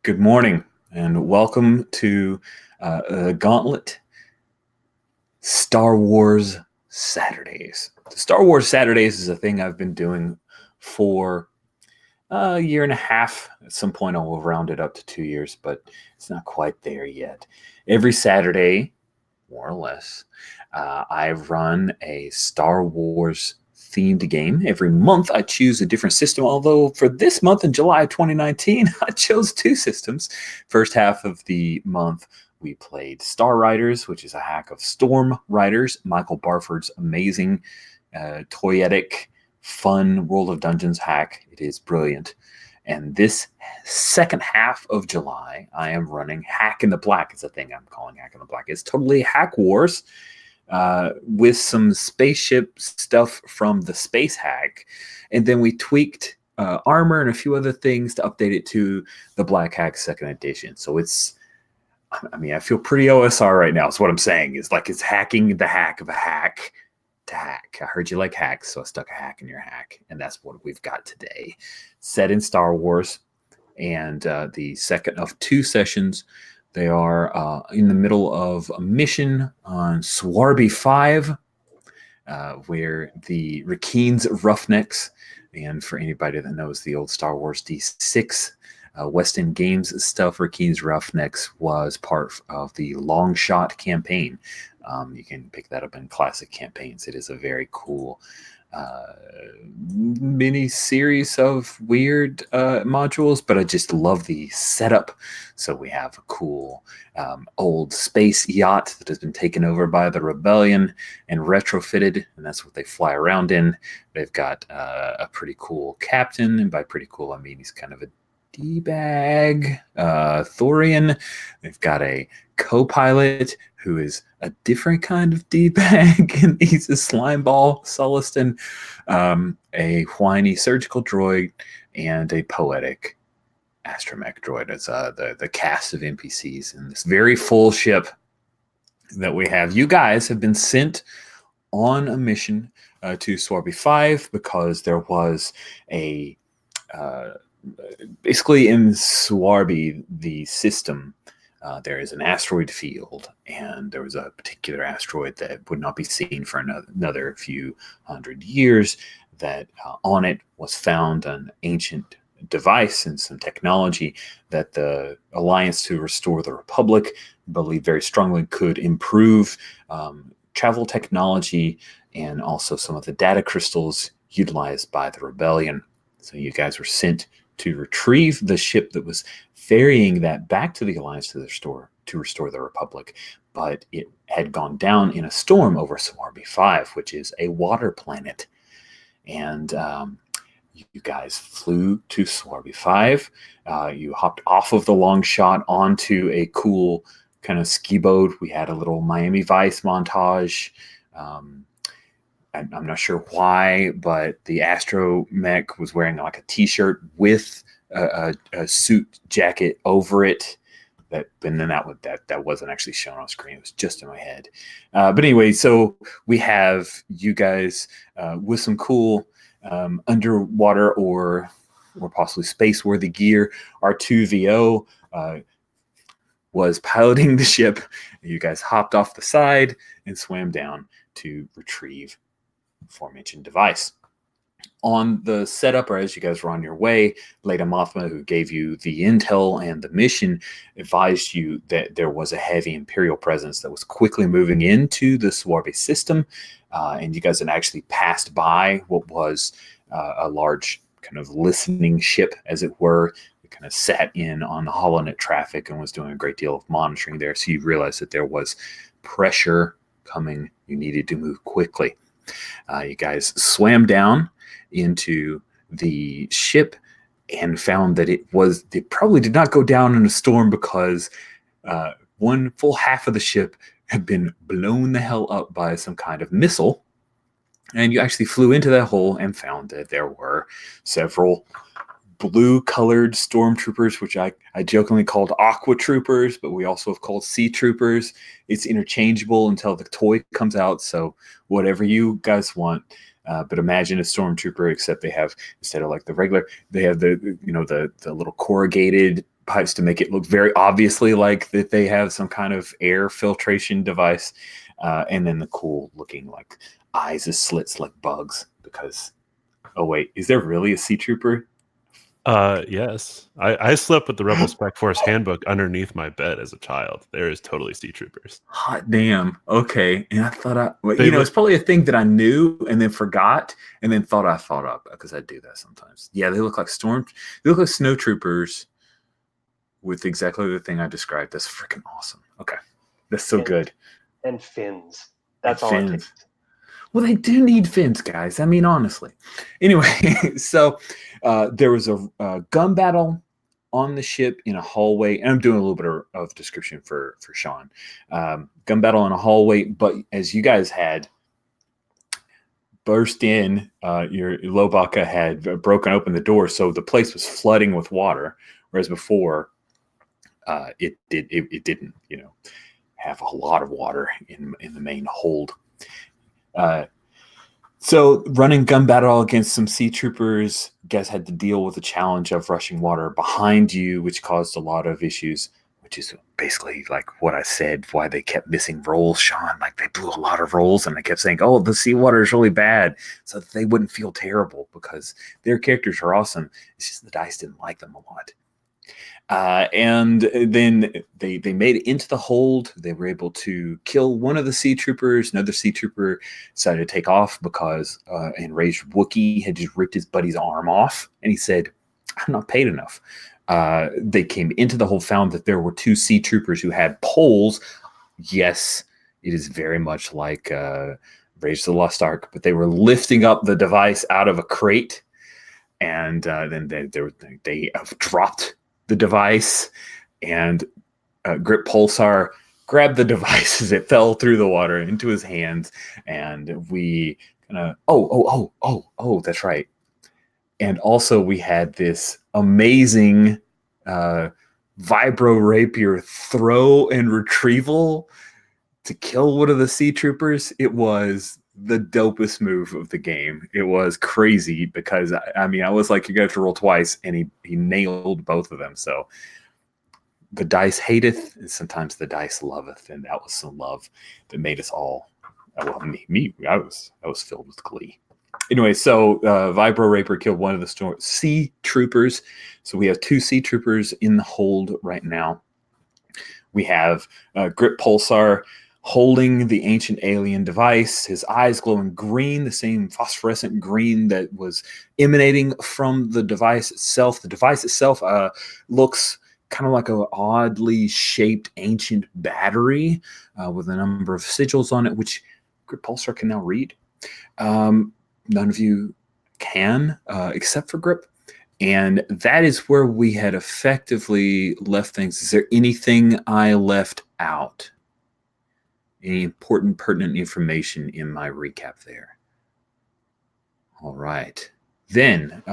Good morning, and welcome to Gauntlet Star Wars Saturdays. The Star Wars Saturdays is a thing I've been doing for a year and a half. At some point, I will round it up to 2 years, but it's not quite there yet. Every Saturday, more or less, I run a Star Wars themed game. Every month I choose a different system, although for this month in July 2019, I chose two systems. First half of the month, we played Star Riders, which is a hack of Storm Riders, Michael Barford's amazing, toyetic, fun World of Dungeons hack. It is brilliant. And this second half of July, I am running Hack in the Black. It's a thing I'm calling Hack in the Black. It's totally Hack Wars with some spaceship stuff from the Space Hack. And then we tweaked armor and a few other things to update it to the Black Hack 2nd edition. So I feel pretty OSR right now. So what I'm saying is it's hacking the hack of a hack to hack. I heard you like hacks, so I stuck a hack in your hack, and that's what we've got today. Set in Star Wars, and the second of two sessions. They are in the middle of a mission on Swarby 5, where the Reekene's Roughnecks, and for anybody that knows the old Star Wars D6 West End Games stuff, Reekene's Roughnecks was part of the Long Shot campaign. You can pick that up in classic campaigns. It is a very cool mini series of weird modules, but I just love the setup. So we have a cool old space yacht that has been taken over by the rebellion and retrofitted, and that's what they fly around in. They've got a pretty cool captain, and by pretty cool I mean he's kind of a D-bag Thorian. They've got a co-pilot who is a different kind of D-bag, and he's a slime ball, Sullustan, a whiny surgical droid, and a poetic astromech droid as the cast of NPCs in this very full ship that we have. You guys have been sent on a mission to Swarby 5 because there was a basically in Swarby, the system, there is an asteroid field, and there was a particular asteroid that would not be seen for another few hundred years, that on it was found an ancient device and some technology that the Alliance to Restore the Republic believed very strongly could improve travel technology and also some of the data crystals utilized by the rebellion. So you guys were sent to retrieve the ship that was ferrying that back to the Alliance to restore the Republic, but it had gone down in a storm over Swarby 5, which is a water planet. And you guys flew to Swarby 5. You hopped off of the Long Shot onto a cool kind of ski boat. We had a little Miami Vice montage. I'm not sure why, but the astromech was wearing like a t-shirt with a suit jacket over it. That wasn't actually shown on screen. It was just in my head. But anyway, so we have you guys with some cool underwater or possibly space-worthy gear. R2VO was piloting the ship. You guys hopped off the side and swam down to retrieve aforementioned device. On the setup, or as you guys were on your way, Leda Mothma, who gave you the intel and the mission, advised you that there was a heavy Imperial presence that was quickly moving into the Swarby system, and you guys had actually passed by what was a large kind of listening ship, as it were. It kind of sat in on the holonet traffic and was doing a great deal of monitoring there, so you realized that there was pressure coming. You needed to move quickly. You guys swam down into the ship and found that it probably did not go down in a storm because one full half of the ship had been blown the hell up by some kind of missile. And you actually flew into that hole and found that there were several blue-colored stormtroopers, which I jokingly called aqua troopers, but we also have called sea troopers. It's interchangeable until the toy comes out, so whatever you guys want. But imagine a stormtrooper, except they have, instead of like the regular, they have the little corrugated pipes to make it look very obviously like that they have some kind of air filtration device, and then the cool looking like eyes as slits like bugs. Because oh wait, is there really a sea trooper? Yes. I slept with the Rebel Spec Force handbook underneath my bed as a child. There is totally sea troopers. Hot damn. Okay. And I thought well, They it's probably a thing that I knew and then forgot and then thought I thought up, because I do that sometimes. Yeah, they look like snow troopers with exactly the thing I described. That's freaking awesome. Okay. That's so good. And fins. That's And all fins. it takes. Well, they do need fins, guys. I mean, honestly. Anyway, so there was a gun battle on the ship in a hallway, and I'm doing a little bit of description for Sean. Gun battle in a hallway, but as you guys had burst in, your Lobaka had broken open the door, so the place was flooding with water, whereas before it didn't, have a lot of water in the main hold. So running gun battle against some sea troopers, guys had to deal with the challenge of rushing water behind you, which caused a lot of issues, which is basically like what I said, why they kept missing rolls, Sean. Like they blew a lot of rolls and they kept saying, oh, the seawater is really bad, so that they wouldn't feel terrible, because their characters are awesome. It's just the dice didn't like them a lot. And then they made it into the hold. They were able to kill one of the sea troopers. Another sea trooper decided to take off because enraged Wookiee had just ripped his buddy's arm off. And he said, I'm not paid enough. They came into the hold, found that there were two sea troopers who had poles. Yes, it is very much like Rage of the Lost Ark, but they were lifting up the device out of a crate. And then they dropped the device, and Grip Pulsar grabbed the device as it fell through the water into his hands, and we kind of that's right. And also we had this amazing vibro rapier throw and retrieval to kill one of the sea troopers. It was the dopest move of the game. It was crazy, because I was like, you got to roll twice, and he nailed both of them. So the dice hateth, and sometimes the dice loveth, and that was some love that made us all. Well, I was filled with glee. Anyway, so Vibro Raper killed one of the sea troopers. So we have two sea troopers in the hold right now. We have Grip Pulsar holding the ancient alien device, his eyes glowing green, the same phosphorescent green that was emanating from the device itself. The device itself looks kind of like an oddly shaped ancient battery with a number of sigils on it, which Grip Pulsar can now read. None of you can, except for Grip. And that is where we had effectively left things. Is there anything I left out? Any important, pertinent information in my recap there? All right. Then,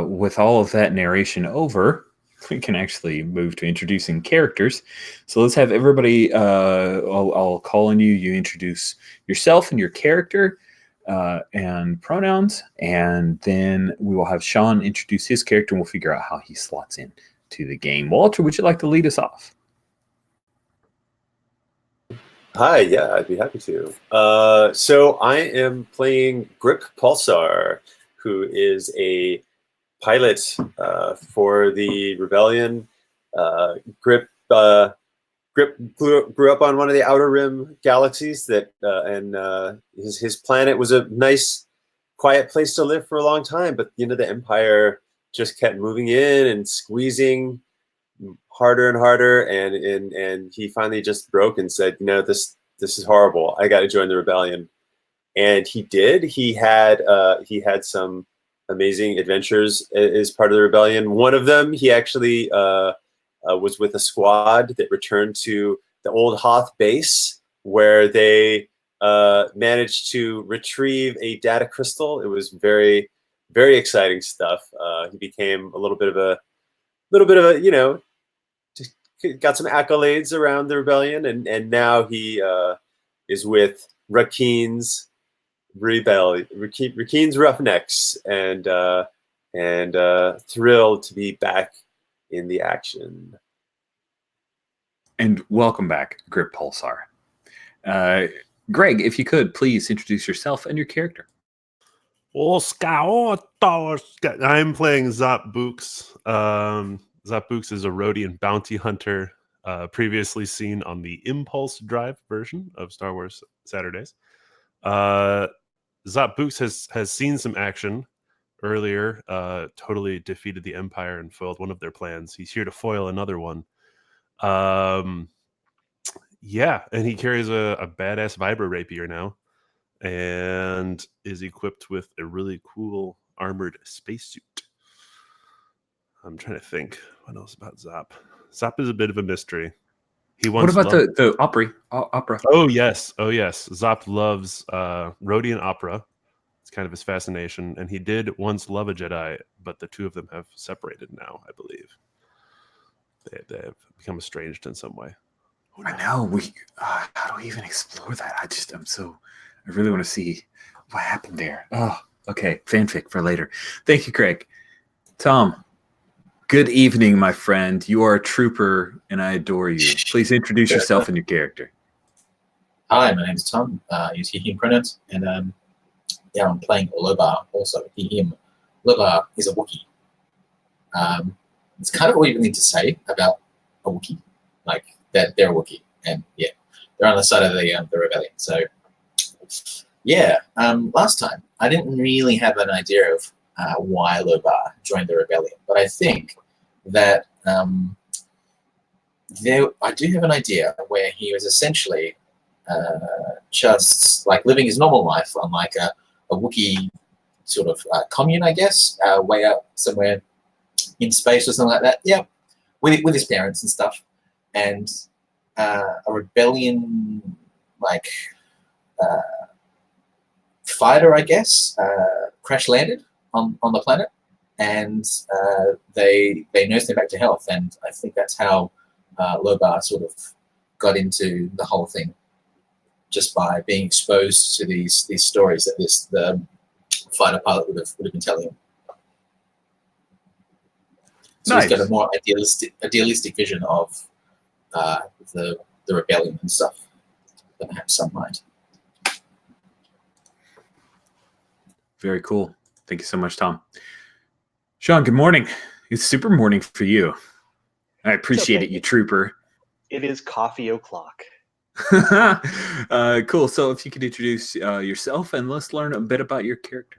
with all of that narration over, we can actually move to introducing characters. So let's have everybody, I'll call on you. You introduce yourself and your character and pronouns. And then we will have Sean introduce his character, and we'll figure out how he slots in to the game. Walter, would you like to lead us off? Hi, yeah, I'd be happy to. So I am playing Grip Pulsar, who is a pilot for the Rebellion. Grip grew up on one of the Outer Rim galaxies and his planet was a nice, quiet place to live for a long time. But the Empire just kept moving in and squeezing harder and harder, and he finally just broke and said, this is horrible. I got to join the Rebellion, and he did. He had some amazing adventures as part of the Rebellion. One of them, he actually was with a squad that returned to the old Hoth base, where they managed to retrieve a data crystal. It was very, very exciting stuff. He became a little bit of a got some accolades around the Rebellion, and now he is with Reekene's Roughnecks, and thrilled to be back in the action. And welcome back, Grip Pulsar. Greg, if you could, please introduce yourself and your character. I'm playing Zop Books. Zop Books is a Rhodian bounty hunter, previously seen on the Impulse Drive version of Star Wars Saturdays. Zop Books has seen some action earlier, totally defeated the Empire and foiled one of their plans. He's here to foil another one. Yeah, and he carries a badass vibro rapier now, and is equipped with a really cool armored spacesuit. I'm trying to think what else about Zop. Zop is a bit of a mystery. What about the opera? Oh yes. Zop loves Rhodian opera. It's kind of his fascination, and he did once love a Jedi, but the two of them have separated now. I believe they have become estranged in some way. I know. How do we even explore that? I really want to see what happened there. Oh, okay. Fanfic for later. Thank you, Greg. Tom, good evening, my friend. You are a trooper, and I adore you. Please introduce yourself and your character. Hi, my name is Tom. Use he, him pronouns. And I'm playing Lobar, also he, him. Lobar is a Wookiee. It's kind of all you need to say about a Wookiee. Like, that they're a Wookiee, and yeah, they're on the side of the rebellion. So yeah, last time I didn't really have an idea of why Lobar joined the rebellion, but I think that I do have an idea where he was essentially just like living his normal life on like a Wookiee sort of commune, I guess, way out somewhere in space or something like that. Yeah, with his parents and stuff. And a rebellion like fighter, I guess, crash landed on the planet, and they nursed him back to health. And I think that's how Lobar sort of got into the whole thing, just by being exposed to these stories that the fighter pilot would have been telling him. So Nice. He's got a more idealistic vision of the rebellion and stuff than perhaps some might. Very cool. Thank you so much, Tom. Sean, good morning. It's super morning for you. I appreciate it, you trooper. It is coffee o'clock. Cool. So if you could introduce yourself and let's learn a bit about your character.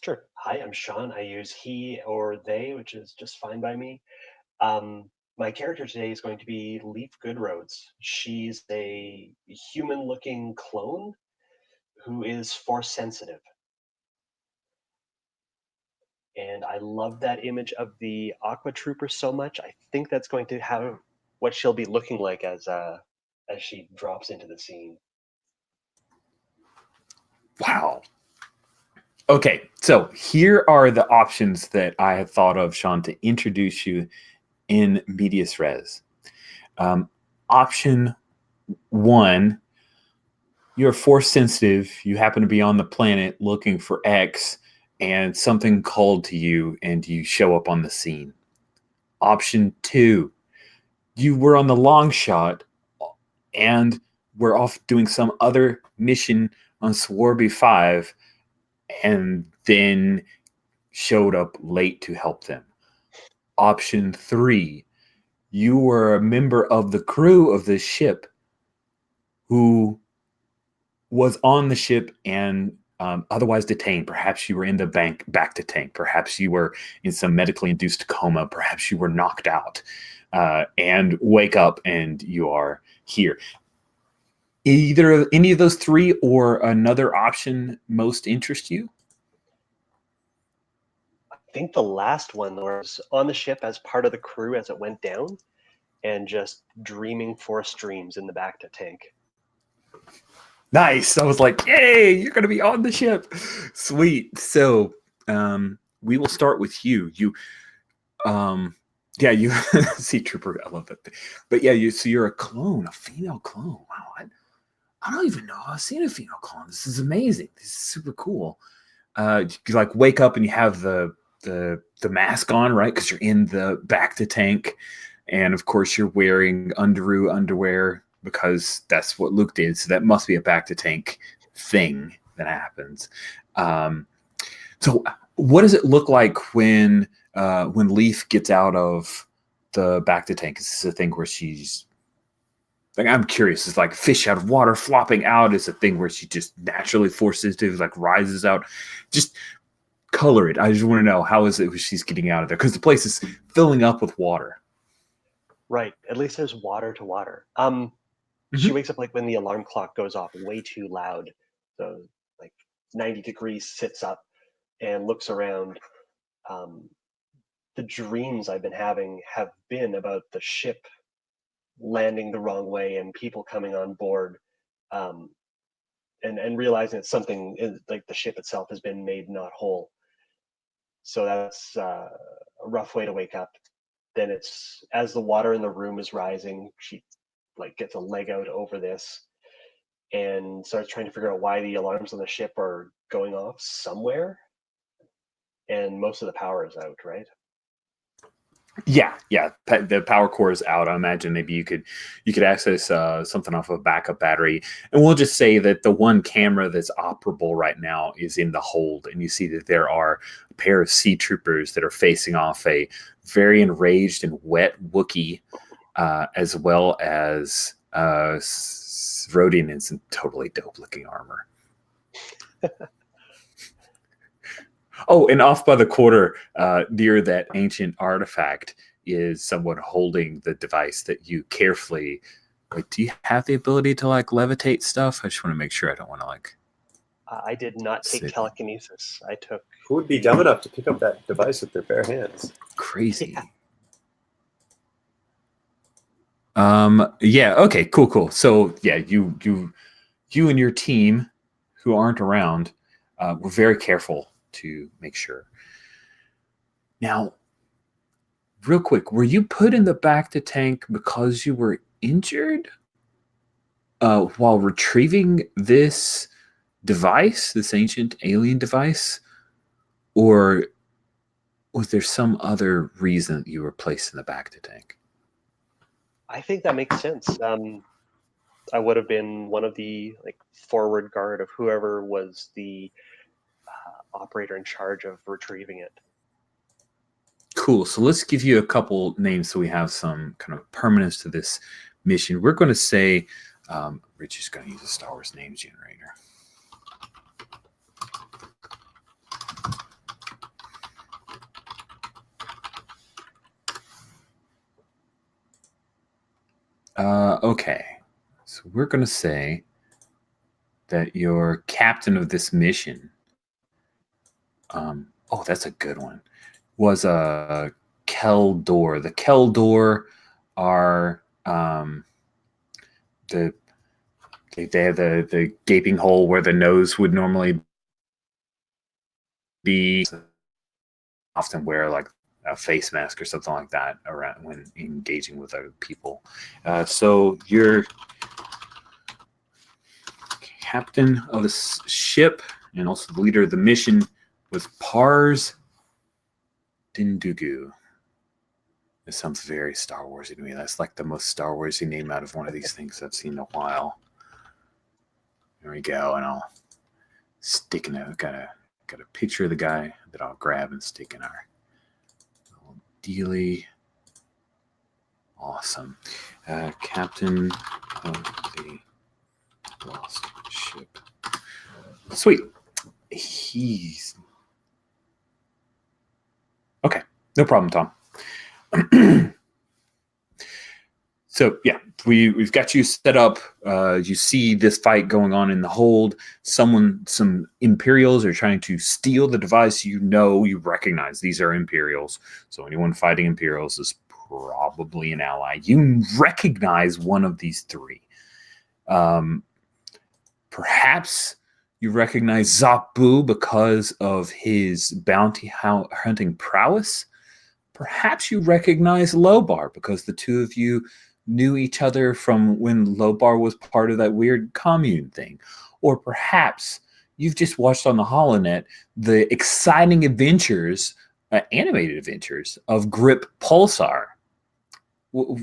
Sure. Hi, I'm Sean. I use he or they, which is just fine by me. My character today is going to be Leaf Goodroads. She's a human-looking clone who is force sensitive. And I love that image of the Aqua Trooper so much. I think that's going to have what she'll be looking like as she drops into the scene. Wow. Okay, so here are the options that I have thought of, Sean, to introduce you in medias res. Option 1, you're force sensitive. You happen to be on the planet looking for X, and something called to you, and you show up on the scene. Option 2, you were on the long shot, and we're off doing some other mission on Swarby 5, and then showed up late to help them. Option 3, you were a member of the crew of this ship who was on the ship and otherwise detained. Perhaps you were in the back to tank. Perhaps you were in some medically induced coma. Perhaps you were knocked out and wake up and you are here. Either any of those three or another option most interest you? I think the last one was on the ship as part of the crew as it went down and just dreaming force dreams in the back to tank. Nice. I was like, yay, you're going to be on the ship. Sweet. So we will start with you. You see Trooper. I love that. But yeah, you're a clone, a female clone. Wow. I don't even know I've seen a female clone. This is amazing. This is super cool. You like wake up and you have the mask on, right? Because you're in the back to tank. And of course, you're wearing underwear because that's what Luke did. So that must be a back to tank thing that happens. So what does it look like when Leaf gets out of the back to tank? Is this a thing where she's like, I'm curious, it's like fish out of water flopping out? Is a thing where she just naturally forces to, like, rises out? Just color it. I just want to know, how is it when she's getting out of there? Because the place is filling up with water. Right. At least there's water to water. She wakes up like when the alarm clock goes off way too loud. So like 90 degrees, sits up and looks around. The dreams I've been having have been about the ship landing the wrong way and people coming on board, and realizing that something like the ship itself has been made not whole. So that's a rough way to wake up. Then it's, as the water in the room is rising, she like gets a leg out over this and starts trying to figure out why the alarms on the ship are going off somewhere. And most of the power is out, right? Yeah. The power core is out. I imagine maybe you could access something off of a backup battery. And we'll just say that the one camera that's operable right now is in the hold, and you see that there are a pair of sea troopers that are facing off a very enraged and wet Wookiee, as well as Rodian in some totally dope looking armor. Oh, and off by the quarter, near that ancient artifact, is someone holding the device that you carefully. Like, do you have the ability to like levitate stuff? I just want to make sure I don't want to like. I did not take telekinesis. I took. Who would be dumb enough to pick up that device with their bare hands? Crazy. Yeah. Yeah. Okay. Cool. So yeah, you and your team, who aren't around, were very careful to make sure. Now, real quick, were you put in the back to tank because you were injured while retrieving this device, this ancient alien device, or was there some other reason that you were placed in the back to tank? I think that makes sense. I would have been one of the like forward guard of whoever was the operator in charge of retrieving it. Cool. So let's give you a couple names so we have some kind of permanence to this mission. We're going to say, Rich is going to use a Star Wars names generator. Okay. So we're going to say that your captain of this mission, oh, that's a good one, was a Keldor. The Keldor are they have the gaping hole where the nose would normally be. Often wear like a face mask or something like that around when engaging with other people. So you're captain of the ship and also the leader of the mission was Pars Dindugu. It sounds very Star Warsy to me. That's like the most Star Warsy name out of one of these things I've seen in a while. There we go, and I'll stick in a got a picture of the guy that I'll grab and stick in our little dealy. Awesome, captain of the lost ship. Sweet. He's okay. No problem, Tom. So yeah, we've got you set up. You see this fight going on in the hold. Some Imperials are trying to steal the device. You recognize these are Imperials. So anyone fighting Imperials is probably an ally. You recognize one of these three. Perhaps you recognize Zapu because of his bounty hunting prowess. Perhaps you recognize Lobar because the two of you knew each other from when Lobar was part of that weird commune thing. Or perhaps you've just watched on the HoloNet the exciting adventures, animated adventures of Grip Pulsar.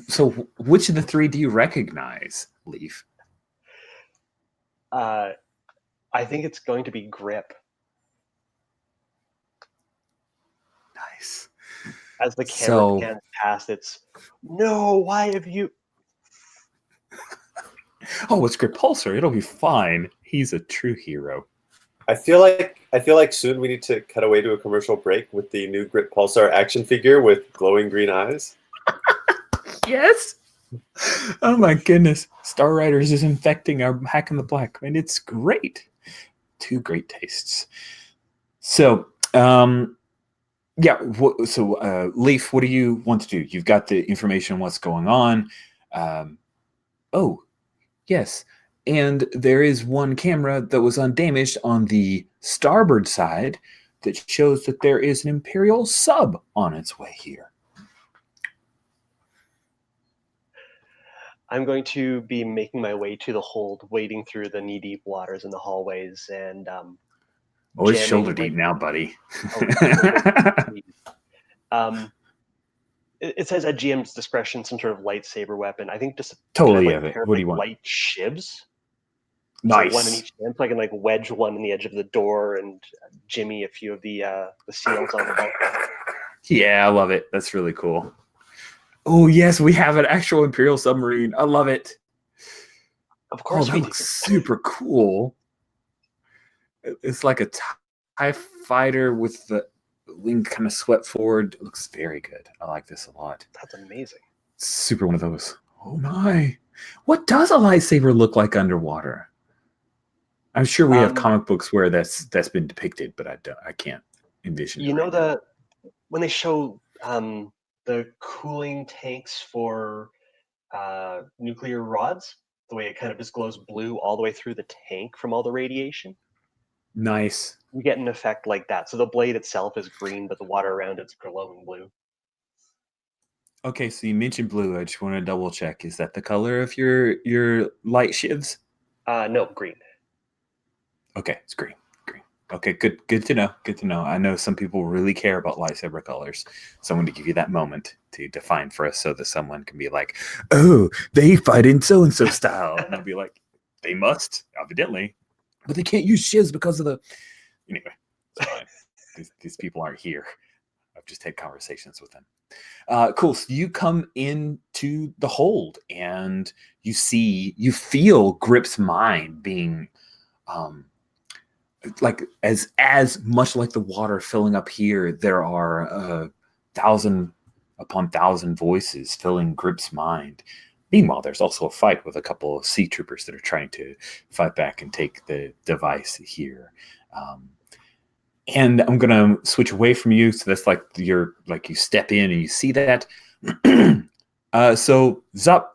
So which of the three do you recognize, Leaf? I think it's going to be Grip. Nice. As the camera pans past, it's, no, why have you... Oh, it's Grip Pulsar. It'll be fine. He's a true hero. I feel like soon we need to cut away to a commercial break with the new Grit Pulsar action figure with glowing green eyes. Yes. Oh my goodness. Star Riders is infecting our Hack in the Black, and it's great. Two great tastes. So, Leaf, what do you want to do? You've got the information on what's going on. Oh, yes. And there is one camera that was undamaged on the starboard side that shows that there is an Imperial sub on its way here. I'm going to be making my way to the hold, wading through the knee-deep waters in the hallways, and it's jamming, shoulder deep now, buddy. It says at GM's discretion, some sort of lightsaber weapon. I think just totally kind have it. pair of, What do you want? light shivs. Nice. So one in each hand, so I can wedge one in the edge of the door and jimmy a few of the seals on the bulkhead. Yeah, I love it. That's really cool. Oh yes, we have an actual Imperial submarine. I love it. Of course, that looks super cool. It's like a TIE fighter with the wing kind of swept forward. It looks very good. I like this a lot. That's amazing. Super one of those. Oh my! What does a lightsaber look like underwater? I'm sure we have comic books where that's been depicted, but I can't envision. You know when they show the cooling tanks for nuclear rods, the way it kind of just glows blue all the way through the tank from all the radiation. Nice. You get an effect like that. So the blade itself is green, but the water around it's glowing blue. Okay, so you mentioned blue. I just want to double check. Is that the color of your light shivs? No, green. Okay, it's green. Okay, good to know. Good to know. I know some people really care about lightsaber colors. So I want to give you that moment to define for us so that someone can be like, oh, they fight in so-and-so style. And I'll be like, they must, evidently. But they can't use shivs because of the... Anyway, it's fine. These people aren't here. I've just had conversations with them. Cool. So you come into the hold and you feel Grip's mind being... like as much like the water filling up here, there are 1,000 upon 1,000 voices filling Grip's mind. Meanwhile, there's also a fight with a couple of sea troopers that are trying to fight back and take the device here. And I'm gonna switch away from you, so that's like you step in and you see that. So Zup,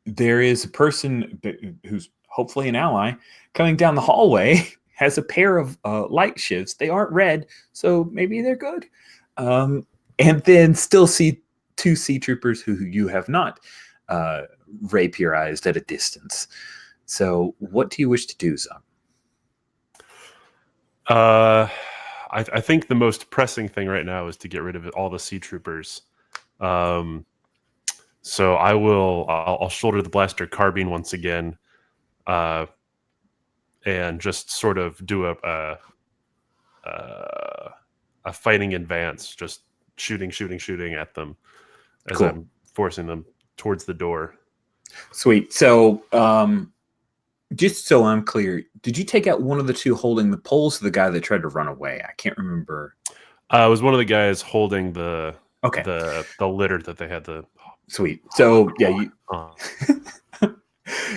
there is a person who's hopefully an ally coming down the hallway. Has a pair of light shivs. They aren't red, so maybe they're good. And then still see two sea troopers who you have not rapierized at a distance. So what do you wish to do, Zup? I think the most pressing thing right now is to get rid of all the sea troopers. So I'll shoulder the blaster carbine once again. And just sort of do a fighting advance, just shooting at them as cool. I'm forcing them towards the door. Sweet. So, just so I'm clear, did you take out one of the two holding the poles, or the guy that tried to run away? I can't remember. It was one of the guys holding the litter that they had. Sweet. So yeah,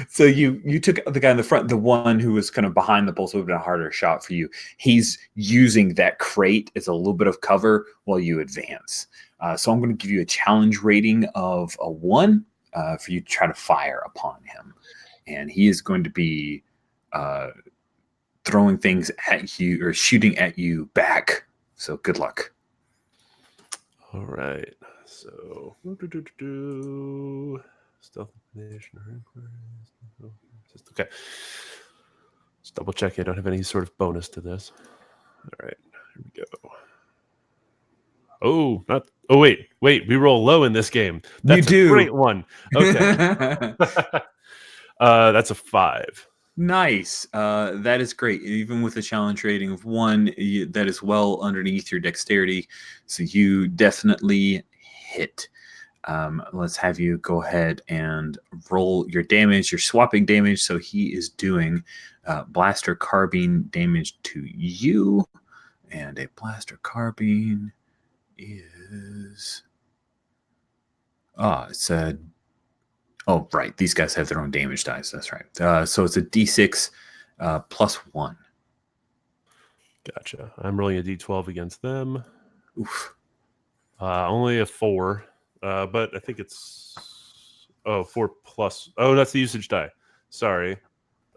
So you took the guy in the front, the one who was kind of behind the pole, so it would have been a harder shot for you. He's using that crate as a little bit of cover while you advance. So I'm going to give you a challenge rating of a 1 for you to try to fire upon him. And he is going to be throwing things at you or shooting at you back. So good luck. All right. So stealth intimidation or inquiries. Okay. Just double check. I don't have any sort of bonus to this. All right. Here we go. Oh, not. Oh, wait. We roll low in this game. That's You a do. great one. Okay. That's a 5. Nice. That is great. Even with a challenge rating of 1, that is well underneath your dexterity. So you definitely hit. Let's have you go ahead and roll your damage. You're swapping damage. So he is doing blaster carbine damage to you. And a blaster carbine is... it's a... Oh, right. These guys have their own damage dice. That's right. So it's a D6 plus 1. Gotcha. I'm rolling a D12 against them. Oof. Only a 4. But I think it's 4 plus. Oh, that's the usage die. Sorry.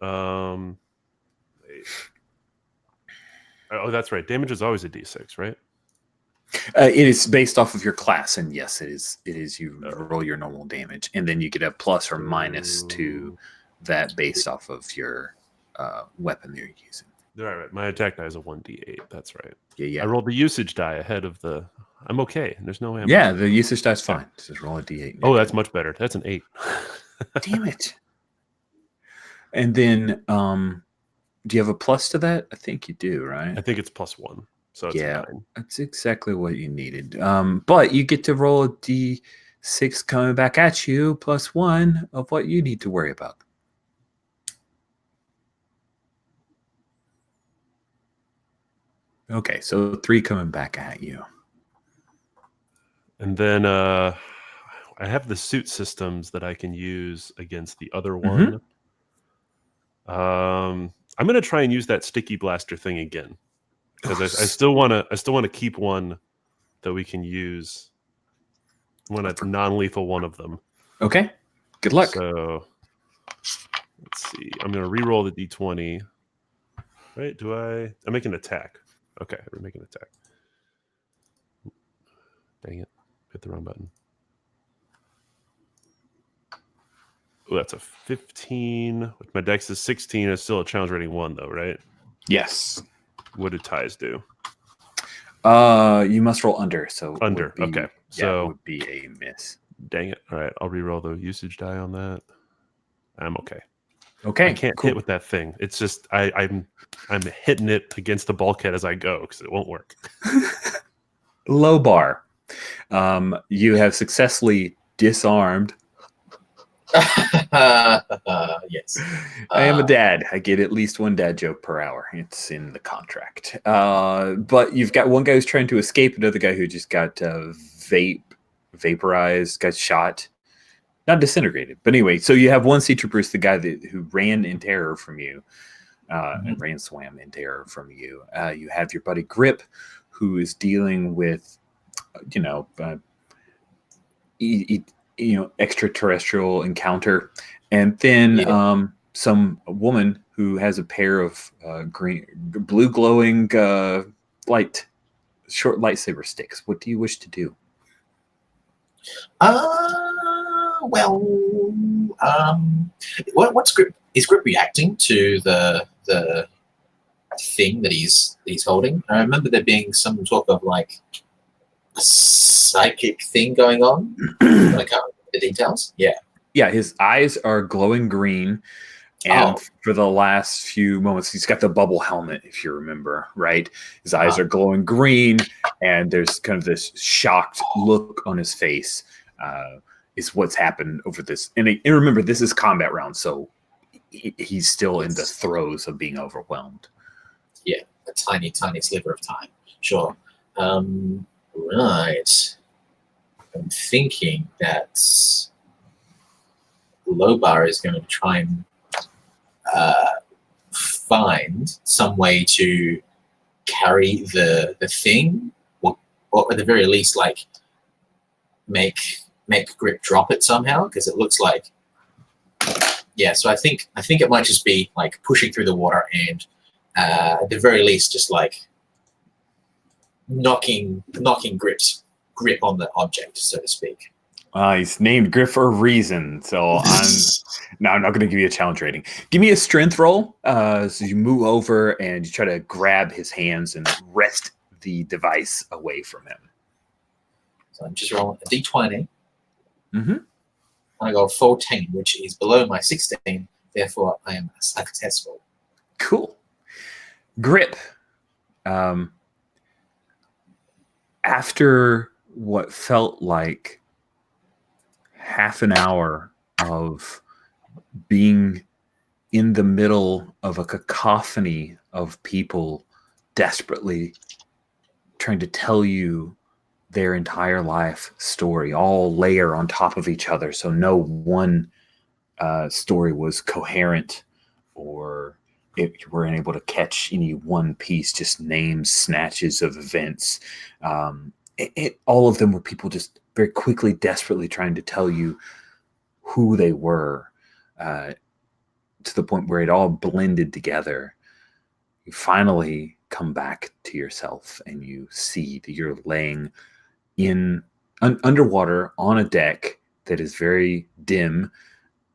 Oh, that's right. Damage is always a D6, right? It is based off of your class, and yes, it is. It is. You roll your normal damage, and then you get a plus or minus to that based off of your weapon you're using. Right. My attack die is a 1d8. That's right. Yeah. I rolled the usage die ahead of the. I'm okay. There's no way. The usage die's fine. Just roll a d8. Oh, that's much better. That's an 8. Damn it. And then, do you have a plus to that? I think you do, right? I think it's plus 1. So it's a 9. That's exactly what you needed. But you get to roll a d6 coming back at you, plus 1 of what you need to worry about. Okay, so 3 coming back at you. And then I have the suit systems that I can use against the other one. I'm going to try and use that sticky blaster thing again because I still want to keep one that we can use. I want a non-lethal one of them. Okay, good luck. So let's see. I'm going to re-roll the d20. Right? I make an attack. Okay, we're making an attack. Dang it. Hit the wrong button. Oh, that's a 15. With my dex is 16. It's still a challenge rating 1, though, right? Yes. What do ties do? You must roll under. So Under. Okay. So it would be a miss. Dang it. All right. I'll re-roll the usage die on that. I'm okay. Okay. I can't hit with that thing. It's just I'm hitting it against the bulkhead as I go because it won't work. Low bar. You have successfully disarmed. Yes. I am a dad. I get at least 1 dad joke per hour. It's in the contract. But you've got one guy who's trying to escape, another guy who just got vaporized, got shot. Not disintegrated. But anyway, so you have one sea trooper, the guy who ran in terror from you, and swam in terror from you. You have your buddy Grip, who is dealing with, extraterrestrial encounter, and then some woman who has a pair of blue glowing short lightsaber sticks. What do you wish to do? What's Grip? Is Grip reacting to the thing that he's holding? I remember there being some talk of like a psychic thing going on. I can't remember the details. Yeah, his eyes are glowing green, and for the last few moments, he's got the bubble helmet, if you remember, right? His eyes are glowing green, and there's kind of this shocked look on his face. Is what's happened over this. And remember, this is combat round, so he's still in the throes of being overwhelmed. Yeah, a tiny sliver of time. Sure. Right. I'm thinking that Lobar is going to try and find some way to carry the thing, or at the very least, like make Grip drop it somehow, because it looks like, so I think it might just be like pushing through the water and at the very least just like knocking Grip on the object, so to speak. He's named Grip for a reason, so I'm not going to give you a challenge rating. Give me a strength roll. So you move over and you try to grab his hands and wrest the device away from him. So I'm just rolling a d20. Mm-hmm. I got 14, which is below my 16. Therefore, I am successful. Cool. Grip. After what felt like half an hour of being in the middle of a cacophony of people desperately trying to tell you their entire life story, all layer on top of each other, so no one story was coherent, or if you weren't able to catch any one piece, just names, snatches of events. All of them were people just very quickly, desperately trying to tell you who they were, to the point where it all blended together. You finally come back to yourself and you see that you're laying underwater on a deck that is very dim.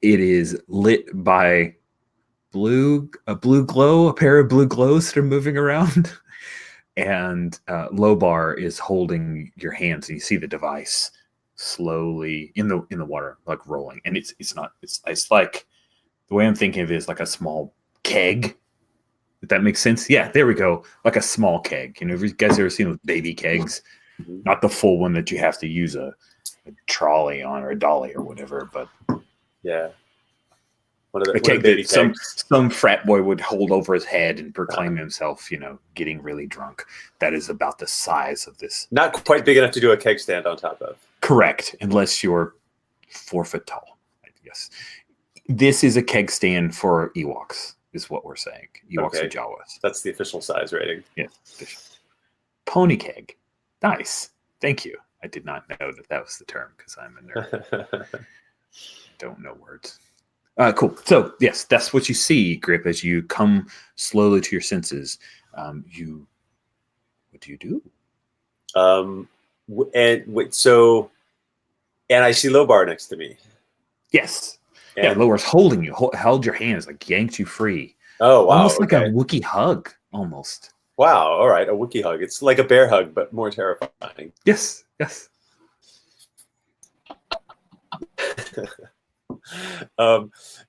It is lit by a blue glow, a pair of blue glows that are moving around. And Lobar is holding your hands, and you see the device slowly in the water, like rolling. And it's like, the way I'm thinking of it is like a small keg. If that makes sense. Yeah, there we go. Like a small keg. You know, if you guys ever seen those baby kegs, not the full one that you have to use a trolley on or a dolly or whatever, but yeah. One of a keg baby that kegs. some frat boy would hold over his head and proclaim himself, you know, getting really drunk. That is about the size of this. Not quite big enough to do a keg stand on top of. Correct, unless you're 4 foot tall, I guess. This is a keg stand for Ewoks, is what we're saying. Ewoks and Jawas. That's the official size rating. Yes, official. Pony keg. Nice. Thank you. I did not know that was the term because I'm a nerd. Don't know words. Cool. So, yes, that's what you see, Grip, as you come slowly to your senses. What do you do? And I see Lobar next to me. Yes. And, Lobar's holding you, held your hands, like yanked you free. Oh, wow. Almost like a Wookiee hug, almost. Wow. All right. A Wookiee hug. It's like a bear hug, but more terrifying. Yes.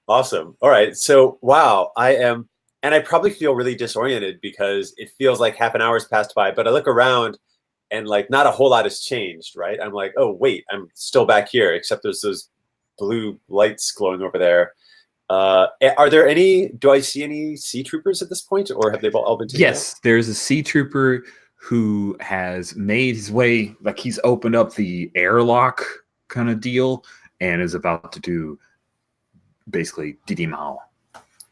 Awesome. All right. So, wow, and I probably feel really disoriented because it feels like half an hour's passed by, but I look around and like not a whole lot has changed, right? I'm like, oh, wait, I'm still back here, except there's those blue lights glowing over there. Do I see any sea troopers at this point, or have they all been taken out? Yes, there's a sea trooper who has made his way, like he's opened up the airlock kind of deal and is about to do basically Didi Mao.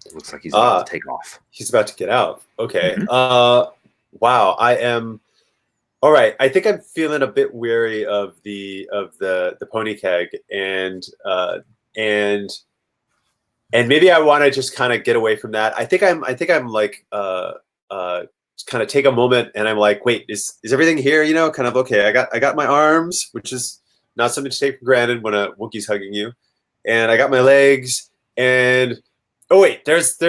It looks like he's about to take off. He's about to get out. Okay. Mm-hmm. Wow. I am. All right. I think I'm feeling a bit weary of the pony keg, and maybe I want to just kind of get away from that. I think I'm like kind of take a moment, and I'm like, wait, is everything here? You know, kind of okay. I got my arms, which is not something to take for granted when a Wookiee's hugging you, and I got my legs, and oh wait, there's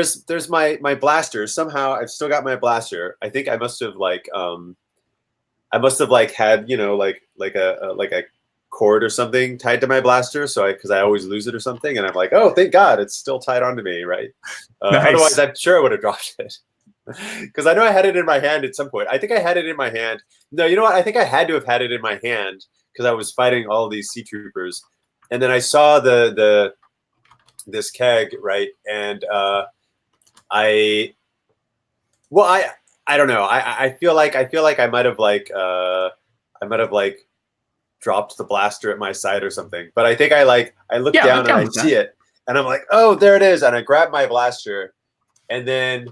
my blaster. Somehow I've still got my blaster. I think I must have had, you know, like a cord or something tied to my blaster, so because I always lose it or something, and I'm like, oh, thank God, it's still tied onto me, right? Nice. Otherwise, I'm sure I would have dropped it, because I know I had it in my hand at some point. I think I had it in my hand. No, you know what? I think I had to have had it in my hand because I was fighting all these sea troopers, and then I saw this keg, right, and I don't know. I feel like I might have dropped the blaster at my side or something. But I think I look down and I see it, and I'm like, oh, there it is, and I grab my blaster, and then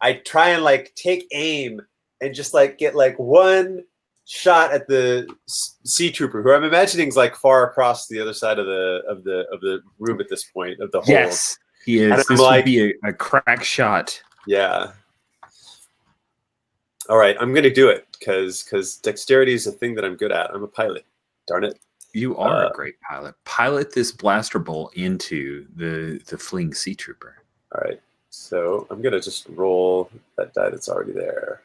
I try and like take aim and just like get like one shot at the sea trooper, who I'm imagining is like far across the other side of the room at this point of the hole. Yes, he is. This would be a crack shot. Yeah. All right, I'm gonna do it because dexterity is a thing that I'm good at. I'm a pilot. Darn it. You are a great pilot. Pilot this blaster bolt into the fleeing sea trooper. All right. So I'm gonna just roll that die that's already there.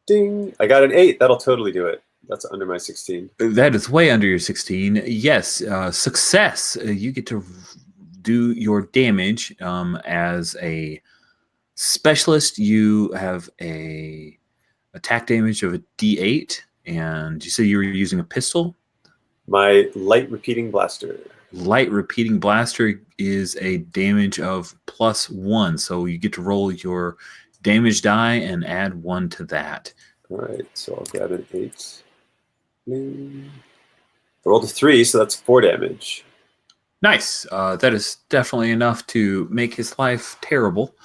Ding! I got an 8. That'll totally do it. That's under my 16. That is way under your 16. Yes, success. You get to do your damage as a specialist. You have a attack damage of a D8, and you say you were using a pistol. My light repeating blaster. Light repeating blaster is a damage of +1, so you get to roll your damage die and add 1 to that. All right, so I'll grab an 8. Bling. I rolled a 3, so that's 4 damage. Nice. That is definitely enough to make his life terrible,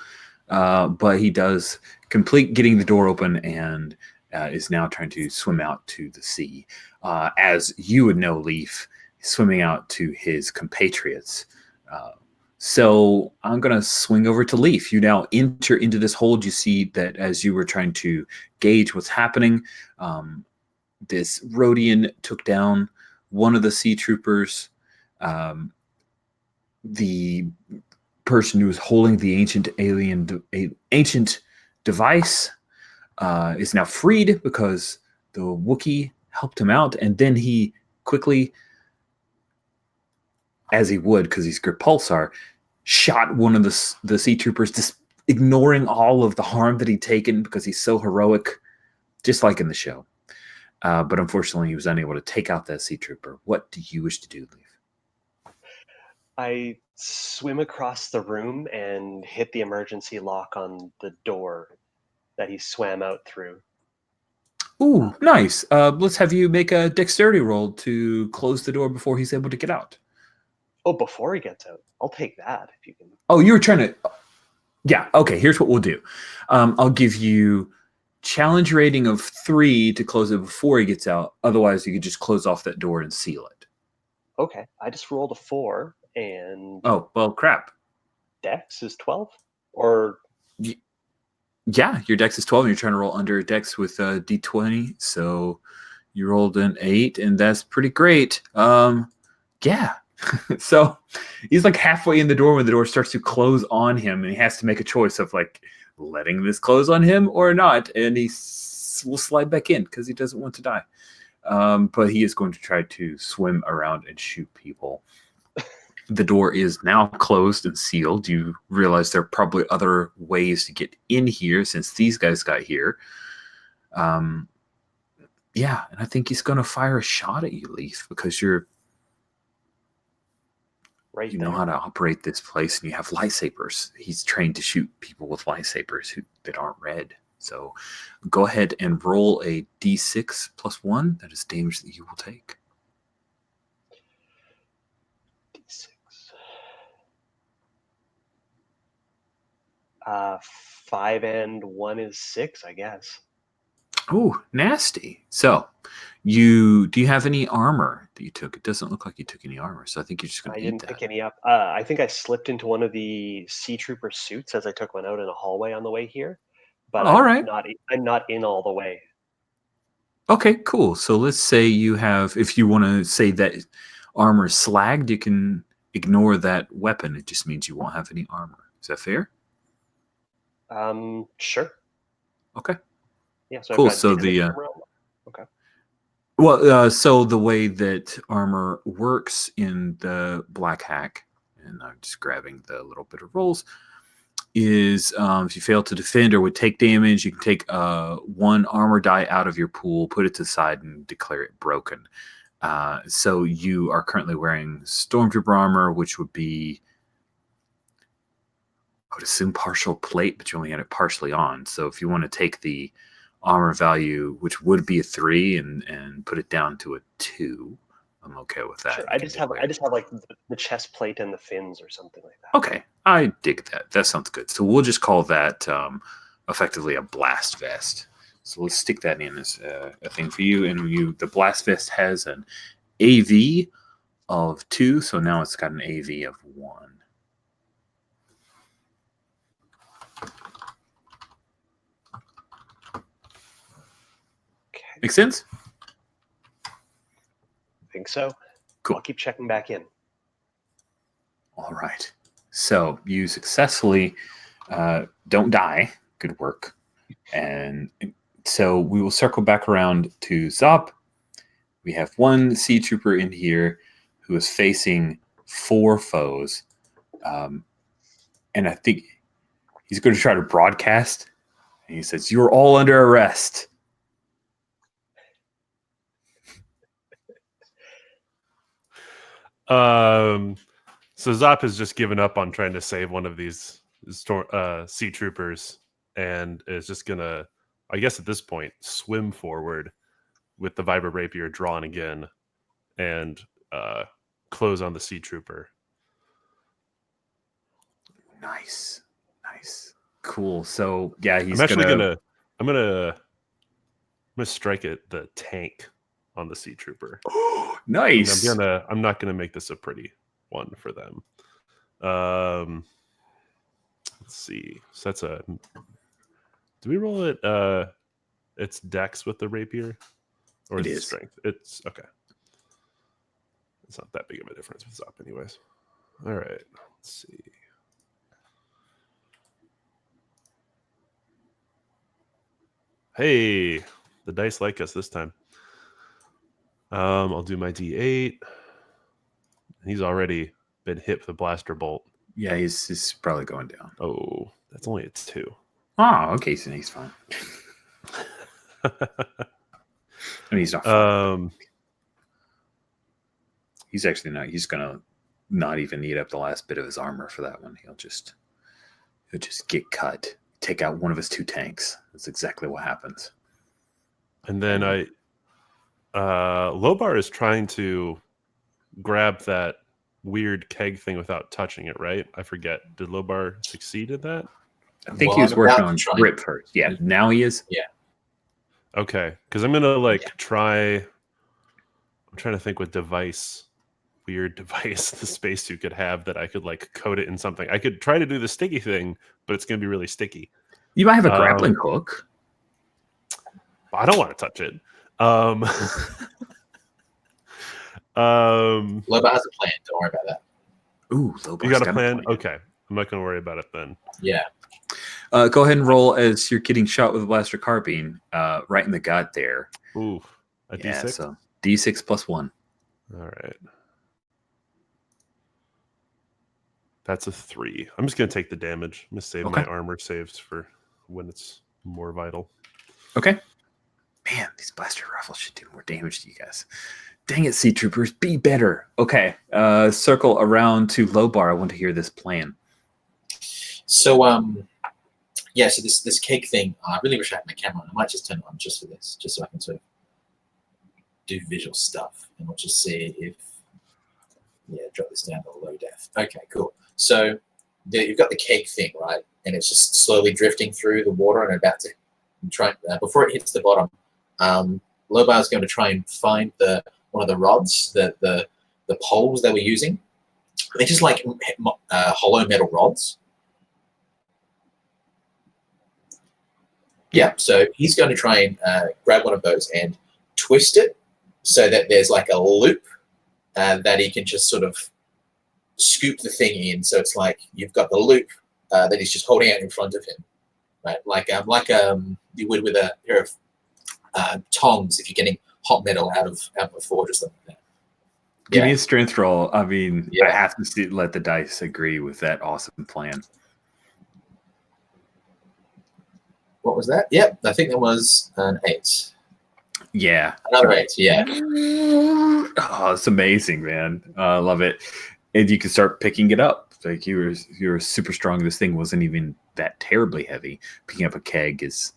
but he does complete getting the door open and is now trying to swim out to the sea. As you would know, Leaf, swimming out to his compatriots. So I'm going to swing over to Leaf. You now enter into this hold. You see that as you were trying to gauge what's happening, this Rhodian took down one of the sea troopers. The person who was holding the ancient device is now freed because the Wookiee helped him out, and then he quickly, as he would because he's Grit Pulsar, shot one of the sea troopers, just ignoring all of the harm that he'd taken because he's so heroic, just like in the show. But unfortunately, he was unable to take out that sea trooper. What do you wish to do, Leaf? I swim across the room and hit the emergency lock on the door that he swam out through. Ooh, nice. Let's have you make a dexterity roll to close the door before he's able to get out. Oh, before he gets out. I'll take that if you can. Oh, you were trying to... Yeah, okay, here's what we'll do. I'll give you challenge rating of 3 to close it before he gets out. Otherwise, you could just close off that door and seal it. Okay, I just rolled a 4 and... Oh, well, crap. Dex is 12? Or... Yeah, your dex is 12 and you're trying to roll under a dex with a d20. So you rolled an 8 and that's pretty great. Yeah. So he's like halfway in the door when the door starts to close on him and he has to make a choice of like letting this close on him or not. And he will slide back in because he doesn't want to die. But he is going to try to swim around and shoot people. The door is now closed and sealed. You realize there are probably other ways to get in here since these guys got here. Yeah, and I think he's going to fire a shot at you, Leaf, because you know how to operate this place and you have lightsabers. He's trained to shoot people with lightsabers that aren't red. So go ahead and roll a d6 plus 1. That is damage that you will take. D6. 5 and 1 is 6, I guess. Oh, nasty. So do you have any armor that you took? It doesn't look like you took any armor, so I think you're just going to eat that. I didn't pick any up. I think I slipped into one of the sea trooper suits as I took one out in a hallway on the way here. But I'm not in all the way. Okay, cool. So let's say you have, if you want to say that armor is slagged, you can ignore that weapon. It just means you won't have any armor. Is that fair? Sure. Okay. Yeah. So cool. I've got So okay. Well, so the way that armor works in the Black Hack, and I'm just grabbing the little bit of rolls, is if you fail to defend or would take damage, you can take 1 armor die out of your pool, put it to the side, and declare it broken. So you are currently wearing Stormtrooper armor, which would be, I would assume, partial plate, but you only had it partially on. So if you want to take the armor value, which would be a 3, and put it down to a 2, I'm okay with that. Sure. I just have like the chest plate and the fins or something like that. Okay, I dig that. That sounds good. So we'll just call that effectively a blast vest. So let's stick that in as a thing for you. And the blast vest has an AV of 2, so now it's got an AV of 1. Okay. Make sense? I think so. Cool. I'll keep checking back in. All right. So you successfully don't die. Good work. And so we will circle back around to Zop We have one sea trooper in here who is facing 4 foes. And I think he's going to try to broadcast. And he says, "You're all under arrest." So Zop has just given up on trying to save one of these sea troopers and is just gonna, I guess at this point, swim forward with the Vibra Rapier drawn again and close on the sea trooper. Nice. Cool. So yeah, he's I'm gonna strike at the tank on the sea trooper. Nice. I'm not gonna make this a pretty one for them. Let's see. So that's a. Do we roll it? It's Dex with the rapier, or It is it is. strength? It's okay. It's not that big of a difference with Zop, anyways. All right. Let's see. Hey, the dice like us this time. I'll do my D8. He's already been hit with a blaster bolt. Yeah, he's probably going down. Oh, that's only a 2. Oh, okay, so he's fine. I mean, he's not fine. He's actually not. He's gonna not even eat up the last bit of his armor for that one. He'll just get cut. Take out one of his 2 tanks. That's exactly what happens. And then Lobar is trying to grab that weird keg thing without touching it, right? I forget. Did Lobar succeed at that? I think he was working on grip first. Yeah, now he is. Yeah. Okay, because I'm gonna try. I'm trying to think what weird device the spacesuit could have that I could coat it in something. I could try to do the sticky thing, but it's gonna be really sticky. You might have a grappling hook. I don't want to touch it. Loba has a plan. Don't worry about that. Ooh, Lobar's you got a plan? Okay, I'm not gonna worry about it then. Yeah. Go ahead and roll as you're getting shot with a blaster carbine right in the gut there. Ooh, a D6? So D6 plus 1. All right. That's a 3. I'm just going to take the damage. I'm going to save my armor saves for when it's more vital. Okay. Man, these blaster rifles should do more damage to you guys. Dang it, sea troopers, be better. Okay. Circle around to Lobar. I want to hear this plan. So, yeah, so this cake thing, I really wish I had my camera. I might just turn it on just for this, just so I can sort of do visual stuff. And we'll just see if, drop this down to low def. Okay, cool. So you've got the cake thing, right? And it's just slowly drifting through the water and about to try, before it hits the bottom, Lobar is going to try and find one of the rods, the poles they were using. They're just like hollow metal rods. Yeah, so he's going to try and grab one of those and twist it so that there's like a loop that he can just sort of scoop the thing in. So it's like you've got the loop that he's just holding out in front of him, right? Like you would with a pair of tongs if you're getting hot metal out of a forge or something like that. Give me a strength roll. I mean, I have to let the dice agree with that awesome plan. What was that? Yep, I think it was an 8. Yeah. Another 8, yeah. Oh, it's amazing, man. I love it. And you can start picking it up. Like you're super strong. This thing wasn't even that terribly heavy. Picking up a keg is,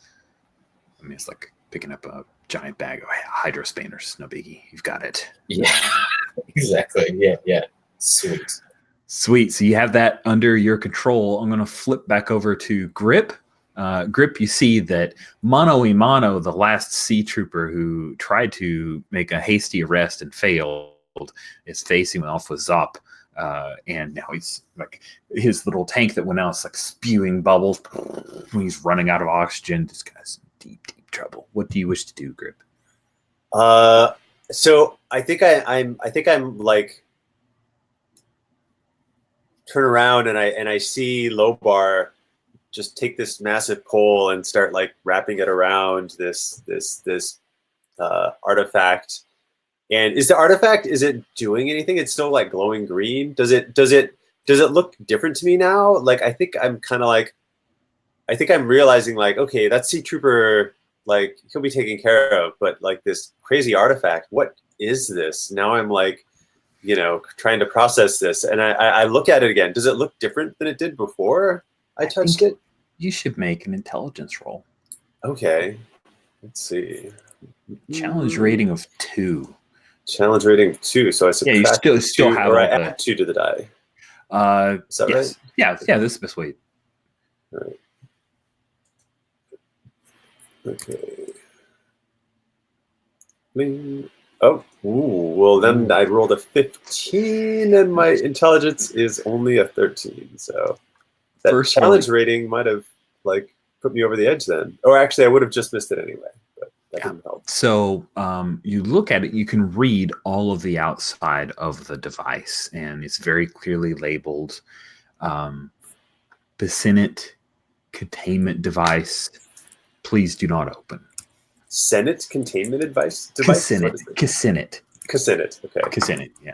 I mean, it's like picking up a giant bag of hydro spanners. No biggie. You've got it. Yeah, exactly. Yeah. Sweet. So you have that under your control. I'm going to flip back over to Grip. Grip, you see that Mano y Mano, the last sea trooper who tried to make a hasty arrest and failed, is facing off with Zop. And now he's like, his little tank that went out is like spewing bubbles. He's running out of oxygen. This guy's in deep trouble. What do you wish to do, Grip? So I think I'm like turn around and I see Lobar just take this massive pole and start like wrapping it around this artifact And is the artifact, is it doing anything? It's still like glowing green. Does it look different to me now? Like, I think I'm kind of like, I think I'm realizing like, okay, that sea trooper, like he'll be taken care of, but like this crazy artifact, what is this? Now I'm like, you know, trying to process this, and I look at it again. Does it look different than it did before I touched it? You should make an intelligence roll. Okay, let's see. Challenge rating of 2. Challenge rating 2. So I subtract you still 2, have or I all add 2 to the die. Is that yes. right? Yeah, this is the best way. All right. Okay. Bling. Oh, ooh, well then I rolled a 15 and my intelligence is only a 13. So that First challenge rating might have like put me over the edge then. Or actually I would have just missed it anyway, but that didn't help. So you look at it, you can read all of the outside of the device, and it's very clearly labeled Senate containment device. Please do not open. Senate containment device? Cassinet. Okay. Cassinet, yeah.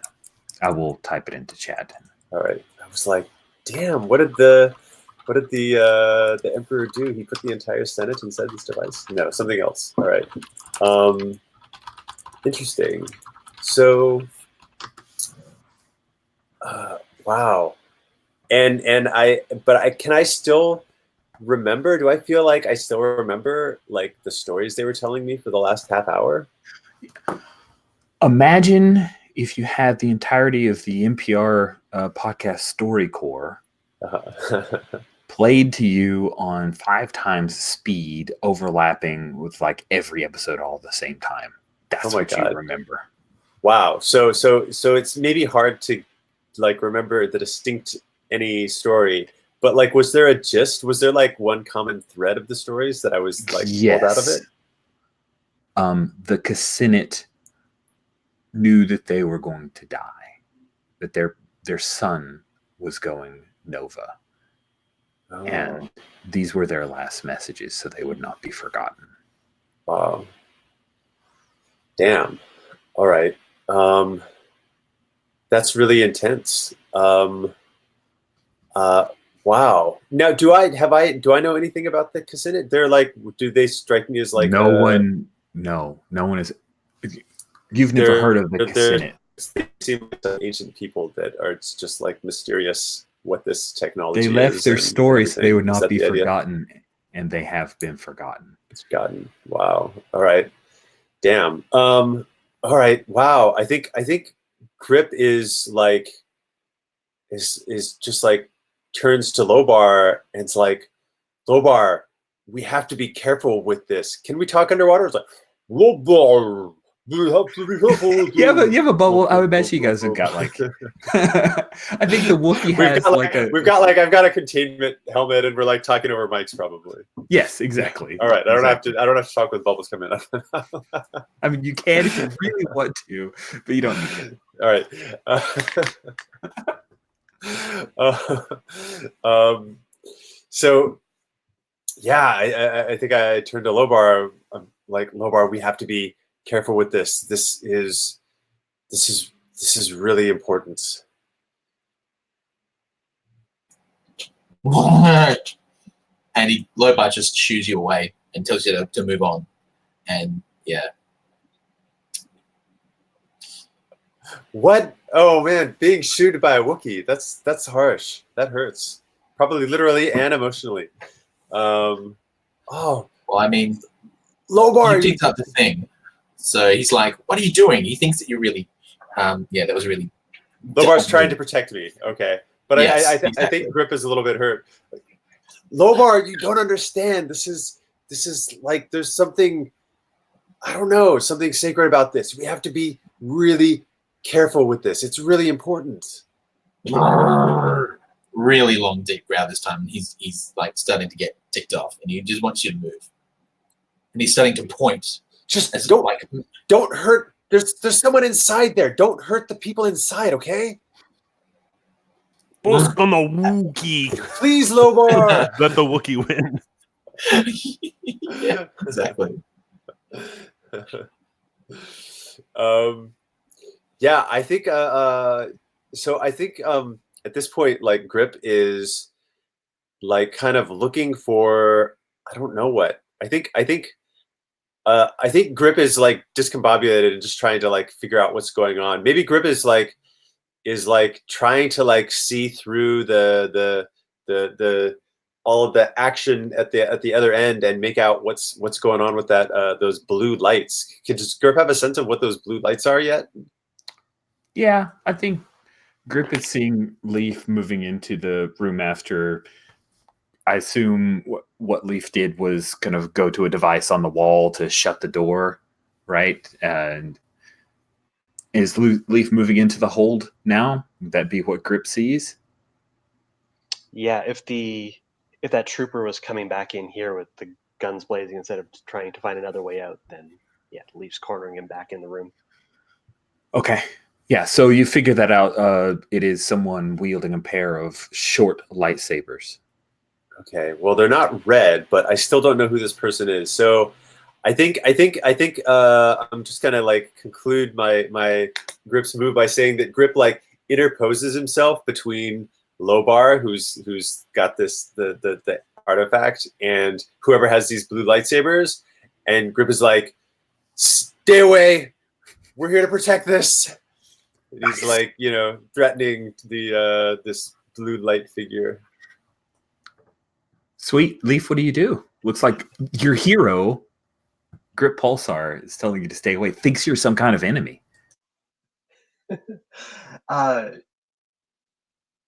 I will type it into chat. All right. I was like, damn, what did the Emperor do? He put the entire Senate inside this device? No, something else. All right. Interesting. So, wow. And can I still remember? Do I feel like I still remember like the stories they were telling me for the last half hour? Imagine if you had the entirety of the NPR podcast Story Core played to you on 5 times speed, overlapping with like every episode all at the same time. That's what you remember. Wow. So it's maybe hard to like remember the distinct any story, but like, was there a gist? Was there like one common thread of the stories that I was like pulled out of it? The Cassinet knew that they were going to die, that their son was going Nova. Oh. And these were their last messages, so they would not be forgotten. Wow. Damn. All right. That's really intense. Wow. Now, do I know anything about the Cassinet? They're like, do they strike me as like no one is. You've never heard of the Cassinet. They seem like ancient people that are just like mysterious what this technology is. They left their stories so they would not be forgotten, and they have been forgotten. It's forgotten. Wow. All right. Damn. All right. Wow. I think Grip is just like turns to Lobar and it's like, Lobar, we have to be careful with this. Can we talk underwater? It's like, Lobar, we have to be careful. you have a bubble. I would bet you guys have got like. I think the Wookiee has I've got a containment helmet, and we're like talking over mics probably. Yes, exactly. All right, I don't have to talk with bubbles coming up. I mean, you can if you really want to, but you don't need it. All right. So yeah, I think I turned to Lobar. I'm like, Lobar, we have to be careful with this. This is really important. What? And Lobar just shoos you away and tells you to move on. And yeah. What? Oh man, being shooed by a Wookiee. That's harsh. That hurts. Probably literally and emotionally. Oh. Well, I mean, Lobar, you picked up the thing. So he's like, what are you doing? He thinks that you're really, that was really. Lobar's trying to protect me. Okay. But yes, I think Grip is a little bit hurt. Lobar, you don't understand. This is like, there's something, I don't know, something sacred about this. We have to be really careful with this. It's really important. Really long, deep growl this time. He's like starting to get ticked off, and he just wants you to move. And he's starting to point. Just don't hurt. There's someone inside there. Don't hurt the people inside, okay? Boss on the Wookiee. Please, Lobar. Let the Wookiee win. Yeah, exactly. Yeah, I think. So I think at this point, like Grip is like kind of looking for I don't know what. I think Grip is like discombobulated and just trying to like figure out what's going on. Maybe Grip is like trying to like see through the all of the action at the other end and make out what's going on with that those blue lights. Does Grip have a sense of what those blue lights are yet? Yeah, I think Grip is seeing Leaf moving into the room after. I assume what Leaf did was kind of go to a device on the wall to shut the door, right? And is Leaf moving into the hold now? Would that be what Grip sees? Yeah, if that trooper was coming back in here with the guns blazing instead of trying to find another way out, then yeah, Leaf's cornering him back in the room. Okay. Yeah, so you figure that out. It is someone wielding a pair of short lightsabers. Okay, well they're not red, but I still don't know who this person is. So I think I'm just gonna like conclude my Grip's move by saying that Grip like interposes himself between Lobar, who's got the artifact, and whoever has these blue lightsabers, and Grip is like, "Stay away! We're here to protect this." And he's like, threatening the this blue light figure. Sweet. Leaf, what do you do? Looks like your hero, Grip Pulsar, is telling you to stay away. Thinks you're some kind of enemy.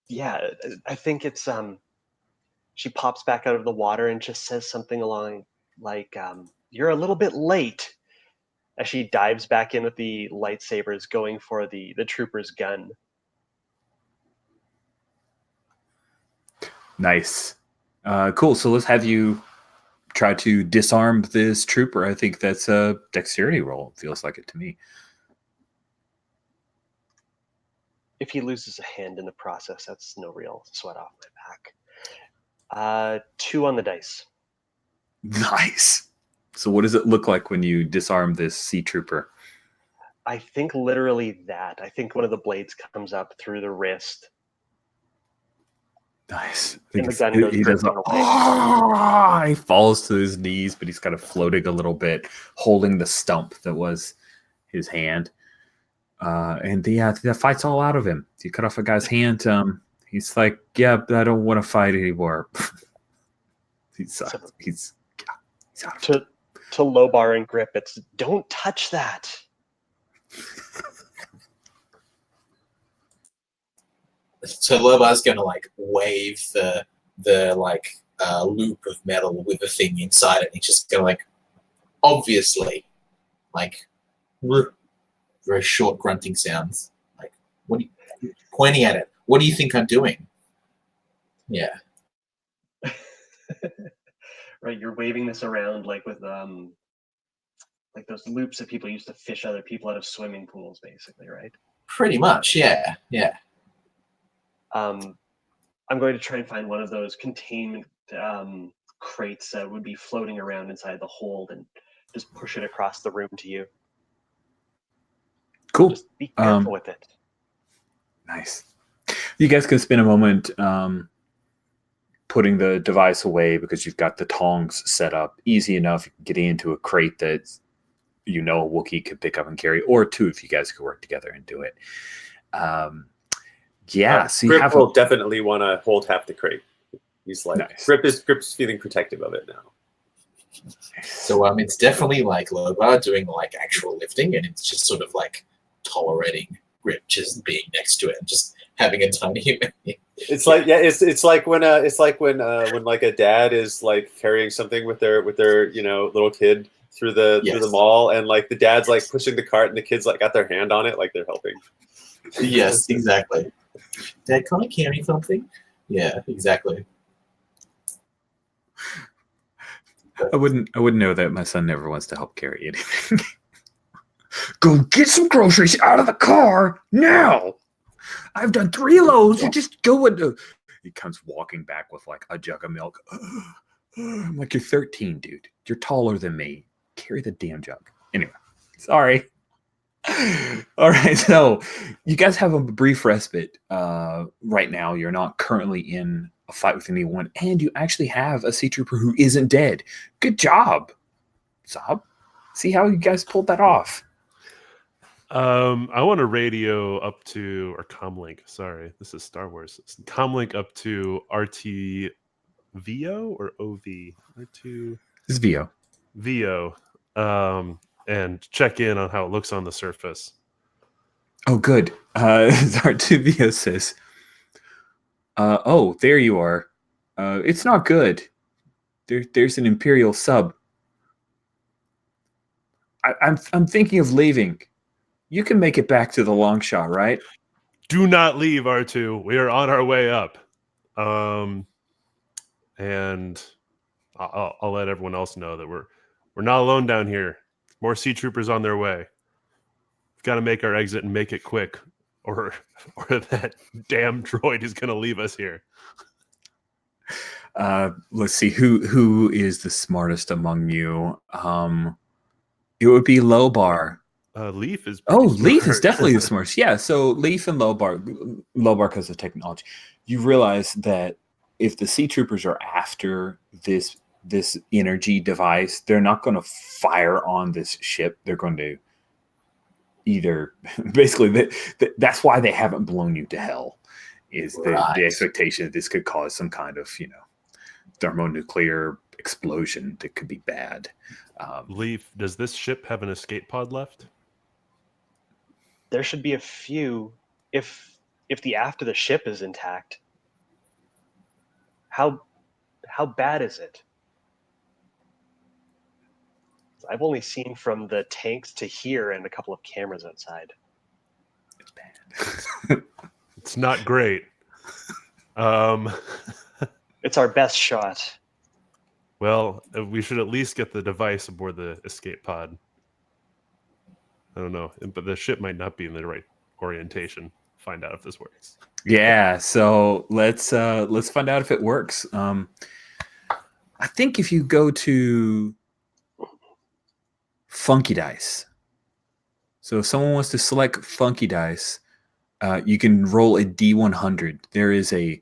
Yeah, I think it's she pops back out of the water and just says something along like, "You're a little bit late," as she dives back in with the lightsabers, going for the trooper's gun. Nice. Cool. So let's have you try to disarm this trooper. I think that's a dexterity roll. It feels like it to me. If he loses a hand in the process, that's no real sweat off my back. 2 on the dice. Nice. So what does it look like when you disarm this sea trooper? I think literally that. I think one of the blades comes up through the wrist. Nice. And the gun goes He does he falls to his knees, but he's kind of floating a little bit, holding the stump that was his hand. And the fight's all out of him. You cut off a guy's hand. He's like, "Yeah, I don't want to fight anymore." he's out of it. To Lobar and Grip, it's don't touch that. So Lobar's gonna like wave the like loop of metal with the thing inside it. And he's just gonna like obviously like very short grunting sounds. Like what are you pointing at it? What do you think I'm doing? Yeah. Right, you're waving this around like with like those loops that people used to fish other people out of swimming pools, basically, right? Pretty much, yeah. I'm going to try and find one of those containment crates that would be floating around inside the hold and just push it across the room to you. Cool. Just be careful with it. Nice. You guys can spend a moment putting the device away because you've got the tongs set up. Easy enough. Getting into a crate that a Wookiee could pick up and carry, or 2 if you guys could work together and do it. So you Grip will definitely want to hold half the crate. He's like, nice. Grip's feeling protective of it now. So it's definitely like Lobar doing like actual lifting, and it's just sort of like tolerating Grip just being next to it and just having a tiny. It's like it's like when like a dad is like carrying something with their little kid through the mall, and like the dad's like pushing the cart and the kids like got their hand on it like they're helping. Yes, exactly. Dad, can I carry something? Yeah, exactly. I wouldn't know that. My son never wants to help carry anything. Go get some groceries out of the car now. I've done 3 loads. You just go and he comes walking back with like a jug of milk. I'm like, you're 13, dude. You're taller than me. Carry the damn jug. Anyway, sorry. All right, so you guys have a brief respite right now. You're not currently in a fight with anyone, and you actually have a sea trooper who isn't dead. Good job, Zob. See how you guys pulled that off. I want to radio up to, or comlink, sorry, this is Star Wars. Comlink up to RT-VO or OV? R2 This is VO. VO. And check in on how it looks on the surface. Oh, good. R2VO says, oh, there you are. It's not good. There's an Imperial sub. I'm thinking of leaving. You can make it back to the long shot, right? Do not leave, R2. We are on our way up. And I'll let everyone else know that we're not alone down here. More sea troopers on their way. We've got to make our exit and make it quick, or that damn droid is going to leave us here. Let's see who is the smartest among you. It would be Lobar. Leaf is Leaf is definitely the smartest. Yeah, so Leaf and Lobar because of technology. You realize that if the sea troopers are after this energy device, they're not going to fire on this ship. They're going to either basically that's why they haven't blown you to hell. Is the expectation that this could cause some kind of thermonuclear explosion that could be bad. Leaf, does this ship have an escape pod left? There should be a few. If the aft of the ship is intact, how bad is it? I've only seen from the tanks to here and a couple of cameras outside. It's bad. It's not great. It's our best shot. Well, we should at least get the device aboard the escape pod. I don't know, but the ship might not be in the right orientation. Find out if this works. Yeah, so let's find out if it works. I think if you go to Funky Dice, so if someone wants to select Funky Dice, you can roll a D100. There is a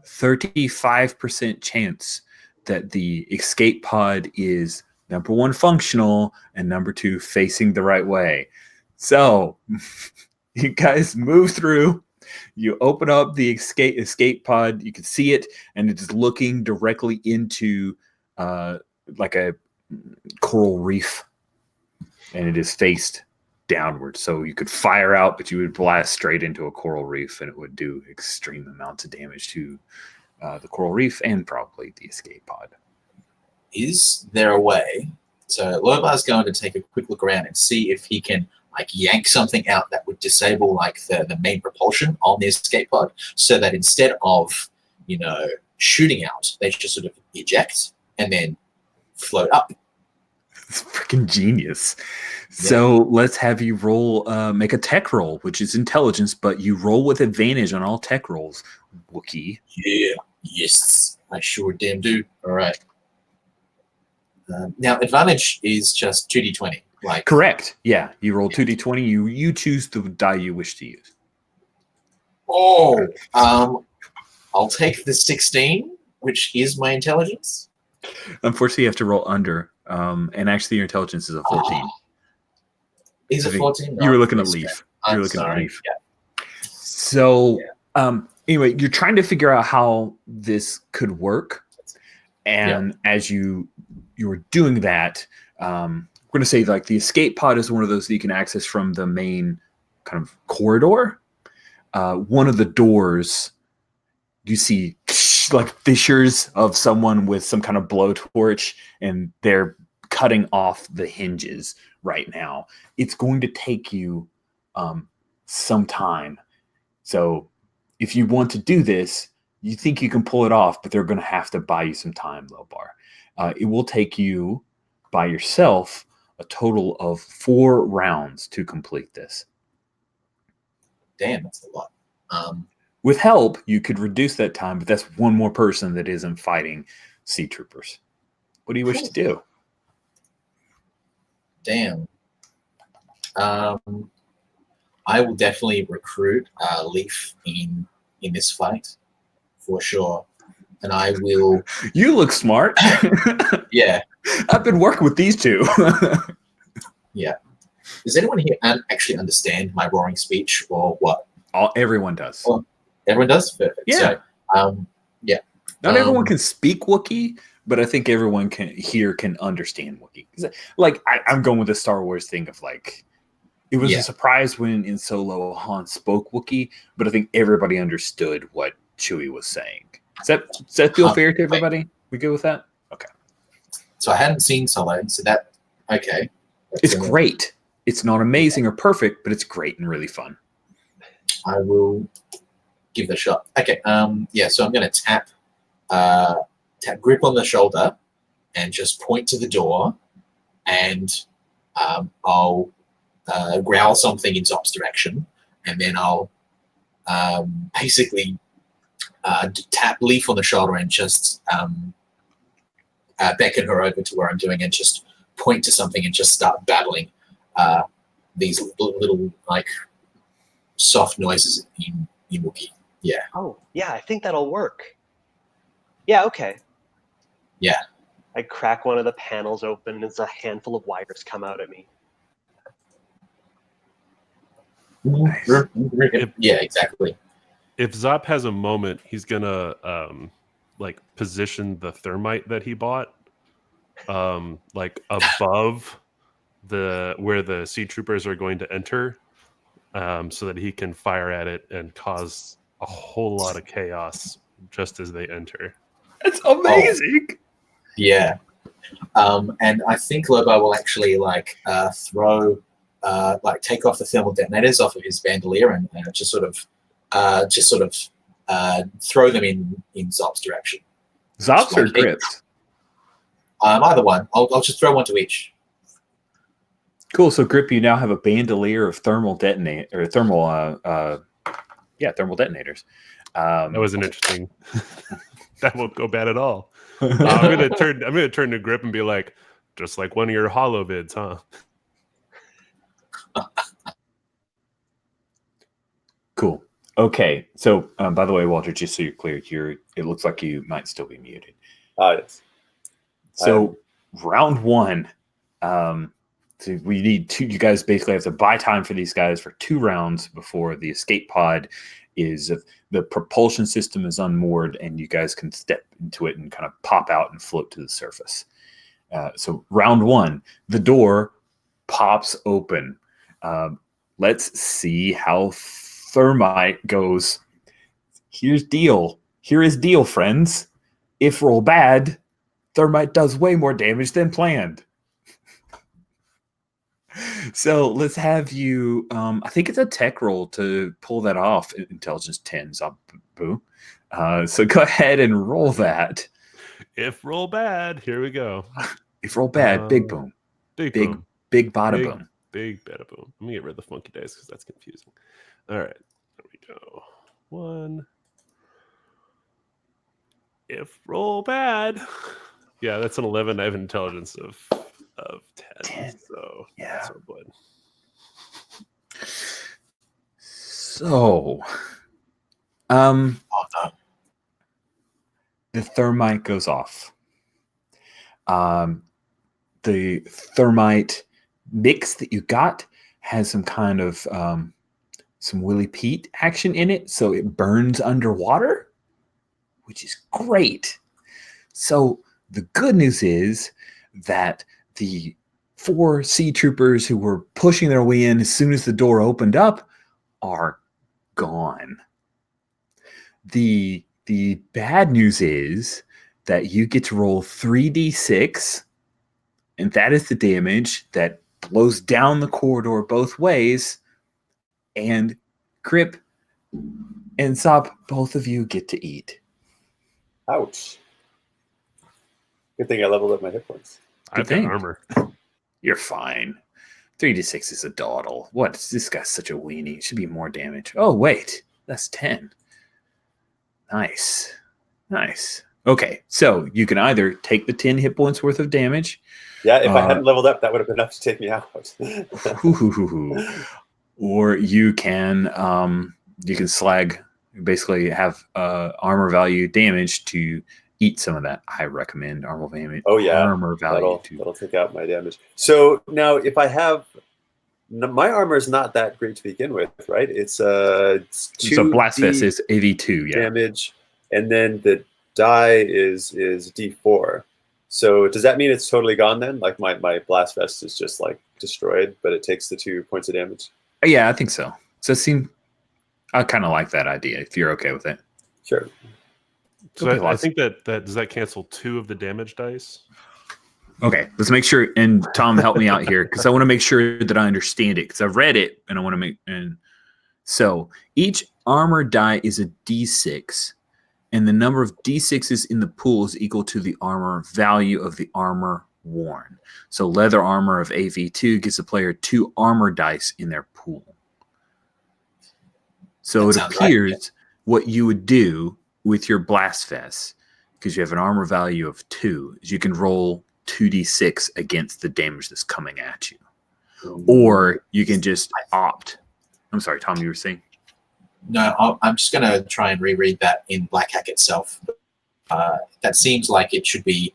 35% chance that the escape pod is number one, functional, and number two, facing the right way. So you guys move through. You open up the escape pod. You can see it, and it is looking directly into like a coral reef, and it is faced downward. So you could fire out, but you would blast straight into a coral reef, and it would do extreme amounts of damage to the coral reef and probably the escape pod. Is there a way? So Lobar's going to take a quick look around and see if he can yank something out that would disable the main propulsion on the escape pod, so that instead of shooting out, they just sort of eject and then float up. It's freaking genius. Yeah. So let's have you roll, make a tech roll, which is intelligence, but you roll with advantage on all tech rolls, Wookiee. Yeah. Yes. I sure damn do. All right. Now, advantage is just 2d20. Correct. Yeah. You roll 2d20. You choose the die you wish to use. Oh. I'll take the 16, which is my intelligence. Unfortunately, you have to roll under. And actually, your intelligence is a 14. Oh. Is it 14? You were looking at Leaf. You were looking at Leaf. Yeah. So, anyway, you're trying to figure out how this could work. And as you were doing that, we're going to say like the escape pod is one of those that you can access from the main kind of corridor. One of the doors, you see like fissures of someone with some kind of blowtorch, and they're cutting off the hinges right now. It's going to take you some time. So if you want to do this, you think you can pull it off, but they're going to have to buy you some time, Lobar. It will take you by yourself a total of 4 rounds to complete this. Damn, that's a lot. With help, you could reduce that time, but that's one more person that isn't fighting sea troopers. What do you wish to do? Damn. I will definitely recruit Leaf in this fight for sure, and I will. You look smart. Yeah, I've been working with these two. yeah. Does anyone here actually understand my roaring speech or what? Everyone does. Oh, everyone does? Perfect. Yeah. So, yeah. Not everyone can speak Wookiee, but I think everyone can understand Wookiee. Like I'm going with the Star Wars thing of like, it was a surprise when in Solo Han spoke Wookiee, but I think everybody understood what Chewie was saying. Does that feel fair to everybody? We good with that? Okay. So I hadn't seen Solo, so that okay. It's great. It's not amazing or perfect, but it's great and really fun. I will give it a shot. Okay. Yeah. So I'm going to tap Grip on the shoulder and just point to the door, and I'll growl something in Zop's direction, and then I'll basically tap Leaf on the shoulder and just beckon her over to where I'm doing, and just point to something and just start battling these little like soft noises in Wookiee. Yeah. Oh, yeah, I think that'll work. Yeah, okay. Yeah. I crack one of the panels open and a handful of wires come out at me. Nice. Yeah, exactly. If Zop has a moment, he's gonna like position the thermite that he bought like above where the sea troopers are going to enter, so that he can fire at it and cause a whole lot of chaos just as they enter. That's amazing. Oh, yeah. And I think Lobo will actually like throw like take off the thermal detonators off of his bandolier and just sort of throw them in Zop's direction. Zop's or Grips? Either one. I'll just throw one to each. Cool. So Grip, you now have a bandolier of thermal detonators. Thermal detonators. That was an interesting. That won't go bad at all. I'm gonna turn to Grip and be like, just like one of your holo vids, huh? Cool. Okay. So, by the way, Walter, just so you're clear, it looks like you might still be muted. Yes. So, round one. So we need two. You guys basically have to buy time for these guys for 2 rounds before the escape pod the propulsion system is unmoored, and you guys can step into it and kind of pop out and float to the surface. So round one, the door pops open. Let's see how thermite goes. Here is deal, friends. If roll bad, thermite does way more damage than planned. So let's have you. I think it's a tech roll to pull that off. Intelligence 10, Zabu. So go ahead and roll that. If roll bad, here we go. If roll bad, big boom. Big boom. Big bada boom. Big bada boom. Let me get rid of the funky dice because that's confusing. All right, there we go. 1. If roll bad, yeah, that's an 11. I have an intelligence of 10. So yeah. That's so good. So, the thermite goes off. The thermite mix that you got has some kind of some Willy Pete action in it, so it burns underwater, which is great. So the good news is that the 4 sea troopers who were pushing their way in as soon as the door opened up are gone. The bad news is that you get to roll 3d6, and that is the damage that blows down the corridor both ways, and Grip and Zop, both of you get to eat. Ouch. Good thing I leveled up my hit points. I've got armor. You're fine. 3d6 is a dawdle. What? This guy's such a weenie. It should be more damage. Oh, wait. That's 10. Nice. Okay, so you can either take the 10 hit points worth of damage. Yeah, if I hadn't leveled up, that would have been enough to take me out. Or you can slag, basically have armor value damage to eat some of that. I recommend armor value. Oh yeah, armor value that'll take out my damage. So now, if I have my armor is not that great to begin with, right? It's so Blast Vest is AV2, yeah. damage, and then the die is D4. So does that mean it's totally gone then? Like my Blast Vest is just like destroyed, but it takes the 2 points of damage? Yeah, I think so. I kind of like that idea if you're okay with it. Sure. So I think that does that cancel 2 of the damage dice? Okay, let's make sure. And Tom, help me out here because I want to make sure that I understand it because I've read it and I want to make. And so each armor die is a D6, and the number of D6s in the pool is equal to the armor value of the armor worn. So leather armor of AV2 gives the player 2 armor dice in their pool. So it appears what you would do with your Blast Vest, because you have an armor value of 2, is you can roll 2d6 against the damage that's coming at you. Or you can just opt. I'm sorry, Tom, you were saying? No, I'm just going to try and reread that in Black Hack itself. That seems like it should be.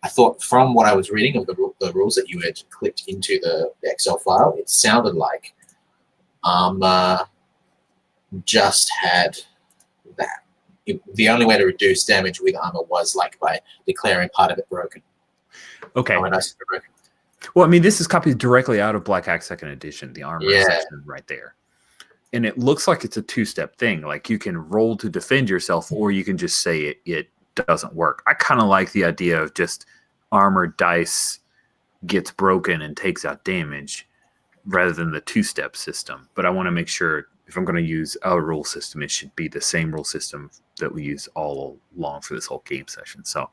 I thought from what I was reading of the rules that you had clicked into the Excel file, it sounded like just had that. The only way to reduce damage with armor was like by declaring part of it broken. Okay. Broken. Well, I mean, this is copied directly out of Black Hack 2nd Edition, the armor section right there. And it looks like it's a 2-step thing. Like you can roll to defend yourself, or you can just say it doesn't work. I kind of like the idea of just armor dice gets broken and takes out damage rather than the 2-step system. But I want to make sure if I'm going to use a rule system, it should be the same rule system that we use all along for this whole game session. So,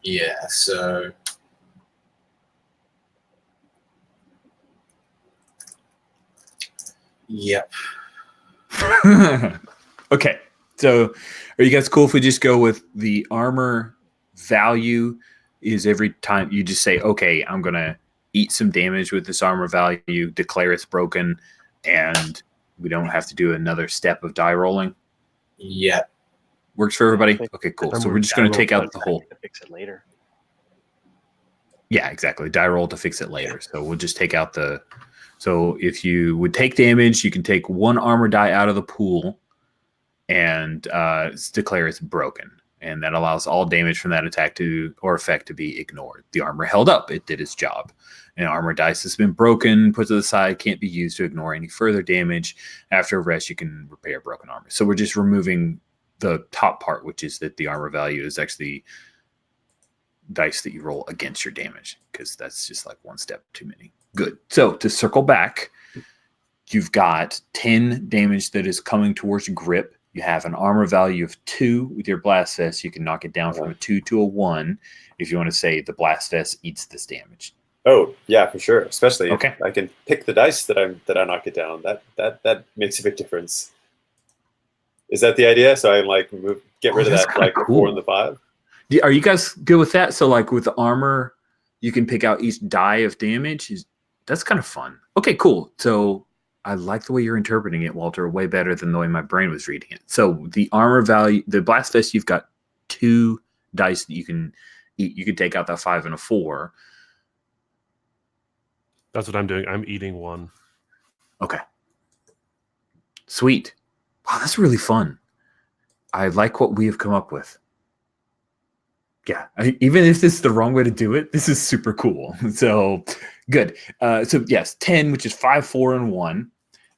yeah, so yep. Okay, so are you guys cool if we just go with the armor value is every time you just say, okay, I'm going to eat some damage with this armor value, declare it's broken, and we don't have to do another step of die rolling? Yeah. Works for everybody? Okay, cool. So we're just going to take out the whole... Fix it later. Yeah, exactly. Die roll to fix it later. So we'll just take out the... So if you would take damage, you can take 1 armor die out of the pool and declare it's broken. And that allows all damage from that attack or effect to be ignored. The armor held up. It did its job. An armor dice has been broken, put to the side, can't be used to ignore any further damage. After a rest, you can repair broken armor. So we're just removing the top part, which is that the armor value is actually dice that you roll against your damage, because that's just like 1 step too many. Good. So to circle back, you've got 10 damage that is coming towards grip. You have an armor value of 2 with your Blast Vest. You can knock it down from a 2 to a 1 if you want to say the Blast Vest eats this damage. Oh yeah, for sure. Especially if I can pick the dice that I knock it down. That makes a big difference. Is that the idea? So I like get rid of that like cool. 4 and the 5. Are you guys good with that? So like with the armor, you can pick out each die of damage. That's kind of fun. Okay, cool. So I like the way you're interpreting it, Walter, way better than the way my brain was reading it. So the armor value, the Blast Vest, you've got 2 dice that you can eat. You can take out that 5 and a 4. That's what I'm doing. I'm eating 1. Okay. Sweet. Wow, that's really fun. I like what we have come up with. Yeah, even if this is the wrong way to do it, this is super cool. So good. So yes, 10, which is 5, 4, and 1.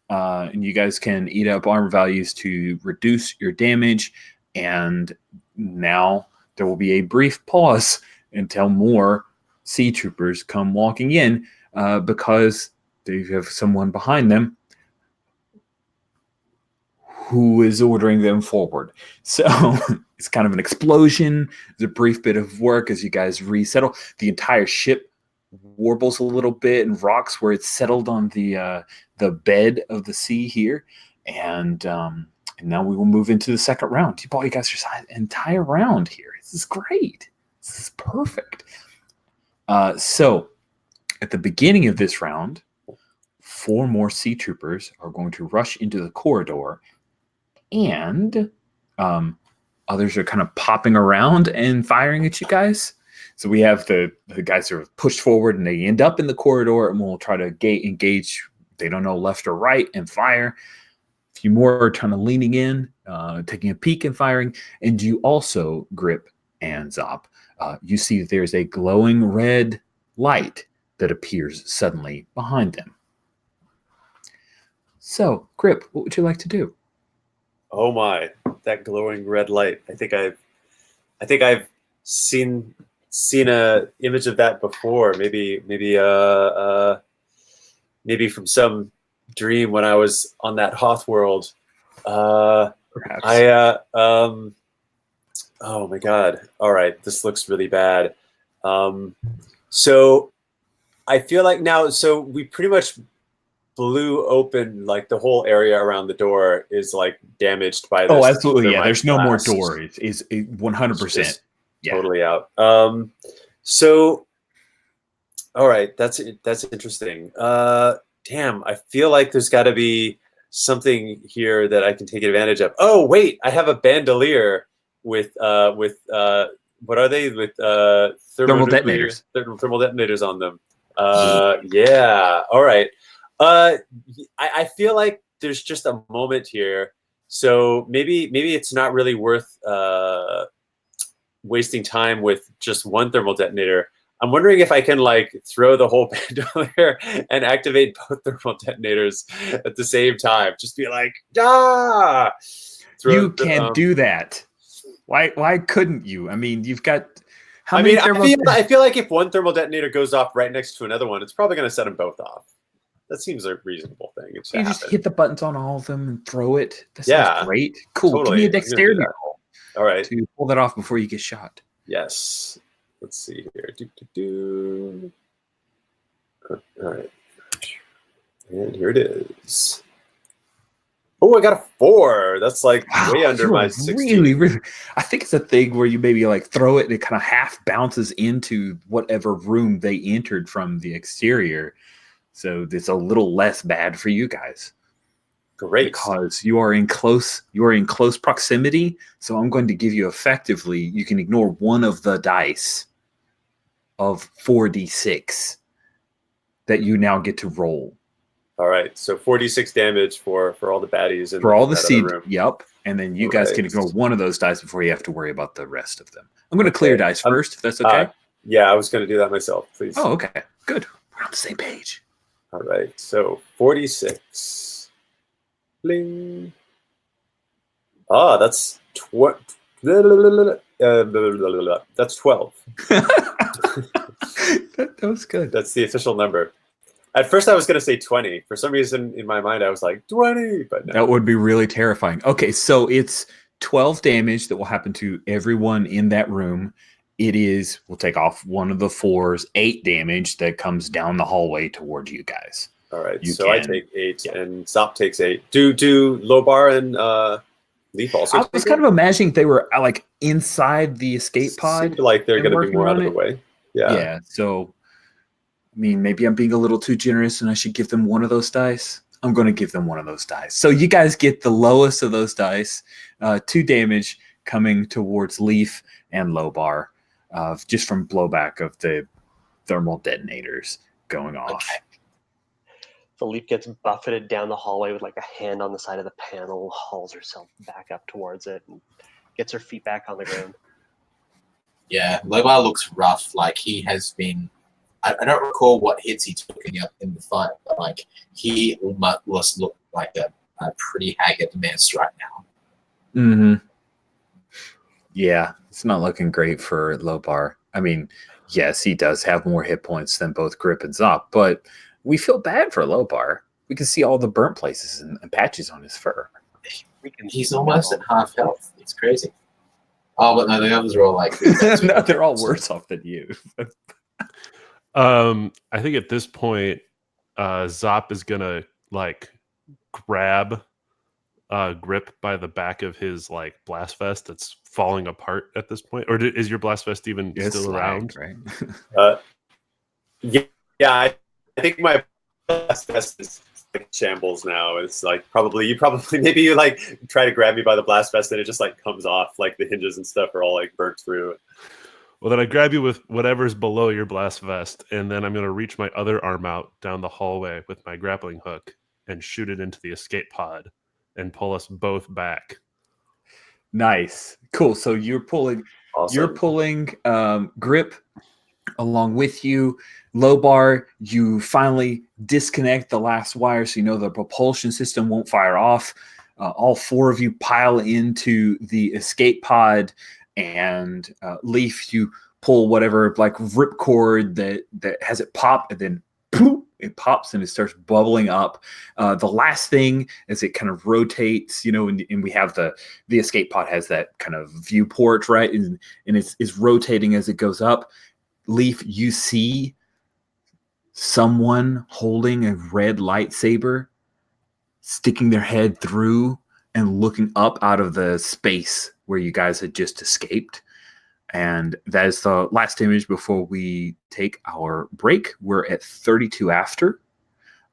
And you guys can eat up armor values to reduce your damage. And now there will be a brief pause until more sea troopers come walking in, because they have someone behind them who is ordering them forward. So it's kind of an explosion. There's a brief bit of work as you guys resettle. The entire ship warbles a little bit and rocks where it's settled on the bed of the sea here. And And now we will move into the second round. You guys are an entire round here. This is great. This is perfect. So at the beginning of this round, 4 more sea troopers are going to rush into the corridor, and others are kind of popping around and firing at you guys. So we have the guys who are pushed forward and they end up in the corridor, and we'll try to engage. They don't know left or right and fire. A few more are kind of leaning in, taking a peek and firing. And you also, Grip and Zop, you see that there's a glowing red light that appears suddenly behind them. So, Grip, what would you like to do? Oh my, that glowing red light. I think I've seen a image of that before. Maybe from some dream when I was on that Hoth world. Perhaps. Oh my god. All right, this looks really bad. So I feel like now, so we pretty much blew open, like the whole area around the door is like damaged by this. Oh, absolutely. Yeah, there's no more blast. door. It's 100%. Yeah. Totally out. So, all right, that's interesting. Damn, I feel like there's got to be something here that I can take advantage of. Oh, wait, I have a bandolier with what are they, with Thermal detonators. Thermal detonators on them. Yeah. All right. I feel like there's just a moment here. So maybe it's not really worth wasting time with just one thermal detonator. I'm wondering if I can like throw the whole bandolier and activate both thermal detonators at the same time. Just be like, ah! You can't do that. Why couldn't you? I mean, you've got how I many mean, I feel like if one thermal detonator goes off right next to another one, it's probably going to set them both off. That seems a reasonable thing. You just hit the buttons on all of them and throw it. That sounds great. Cool. Totally. Give me a dexterity roll. All right. To pull that off before you get shot. Yes. Let's see here. All right. And here it is. Oh, I got a 4. That's like way under my 16. Really. I think it's a thing where you maybe like throw it and it kind of half bounces into whatever room they entered from the exterior. So it's a little less bad for you guys. Great. Because you are in close proximity. So I'm going to give you effectively, you can ignore one of the dice of 4d6 that you now get to roll. All right. So 46 damage for all the baddies for all the seed. Yep. And then you guys can ignore one of those dice before you have to worry about the rest of them. I'm going to clear dice first, if that's okay. Yeah, I was going to do that myself, please. Oh, okay. Good. We're on the same page. All right, so 46. Bling. Ah, that's that's 12. That was good. That's the official number. At first, I was going to say 20. For some reason, in my mind, I was like 20, but no. That would be really terrifying. Okay, so it's 12 damage that will happen to everyone in that room. We'll take off one of the 4s, 8 damage that comes down the hallway towards you guys. All right, I take 8, and Zop takes 8. Do Lobar and Leaf also? I was kind of imagining they were like inside the escape pod. Seemed like they're going to be more out of the way. Yeah. Yeah. So, I mean, maybe I'm being a little too generous, and I should give them one of those dice. I'm going to give them one of those dice. So you guys get the lowest of those dice, 2 damage coming towards Leaf and Lobar. Just from blowback of the thermal detonators going off. Okay. The Leaf gets buffeted down the hallway with like a hand on the side of the panel, hauls herself back up towards it, and gets her feet back on the ground. Yeah, Lobar looks rough. Like he has been. I don't recall what hits he took in the fight, but like he must look like a pretty haggard mess right now. Mm-hmm. Yeah, it's not looking great for Lobar. I mean, yes, he does have more hit points than both Grip and Zop, but we feel bad for Lobar. We can see all the burnt places and patches on his fur. He's almost at half health. It's crazy. Oh, but no, the others are all like... No, they're all worse off than you. I think at this point, Zop is going to like grab grip by the back of his like blast vest that's falling apart at this point, or is your blast vest even It's still around? right? Yeah, I think my blast vest is like shambles now. It's like maybe you like try to grab me by the blast vest and it just like comes off, like the hinges and stuff are all like burnt through. Well, then I grab you with whatever's below your blast vest, and then I'm going to reach my other arm out down the hallway with my grappling hook and shoot it into the escape pod and pull us both back. Nice, cool. So you're pulling Grip along with you. Low bar, you finally disconnect the last wire, so you know the propulsion system won't fire off. All four of you pile into the escape pod. And Leaf, you pull whatever like ripcord that has it pop, and then poof, it pops and it starts bubbling up. The last thing as it kind of rotates, and we have the escape pod has that kind of viewport, right? And it's rotating as it goes up. Leaf, you see someone holding a red lightsaber, sticking their head through and looking up out of the space where you guys had just escaped. And that is the last image before we take our break. We're at 32 after.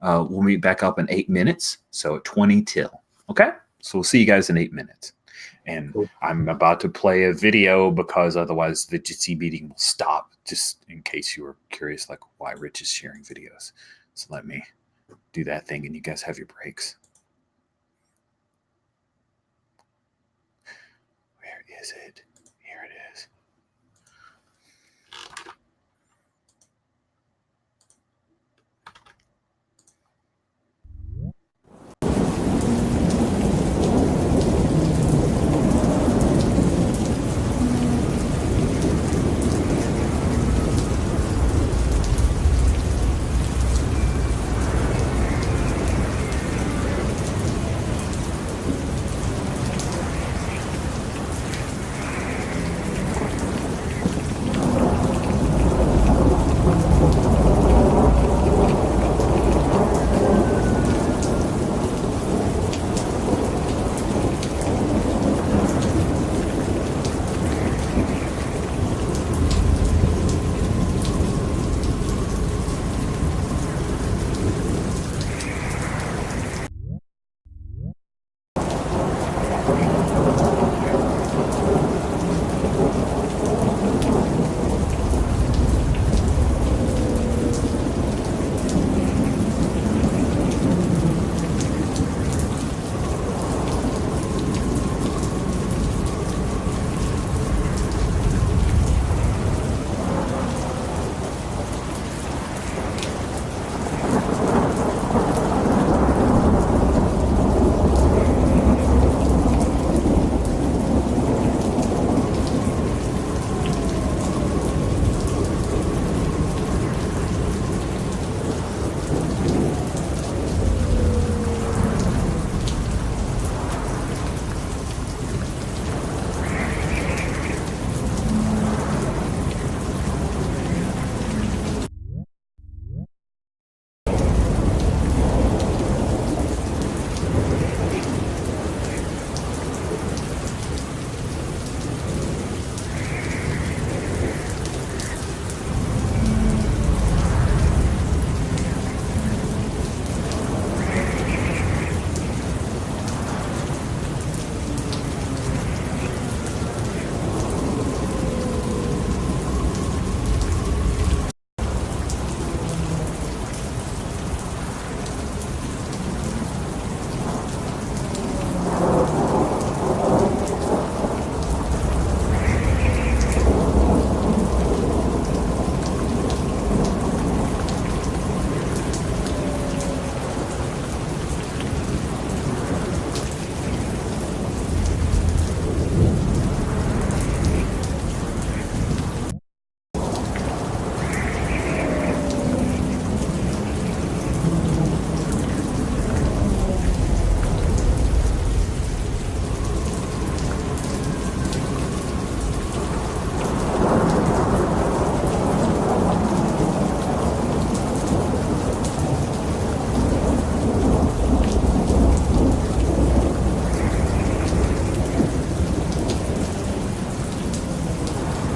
We'll meet back up in 8 minutes. So at 20 till. Okay? So we'll see you guys in 8 minutes. And cool. I'm about to play a video because otherwise the GC meeting will stop, just in case you were curious, like why Rich is sharing videos. So let me do that thing and you guys have your breaks. Where is it?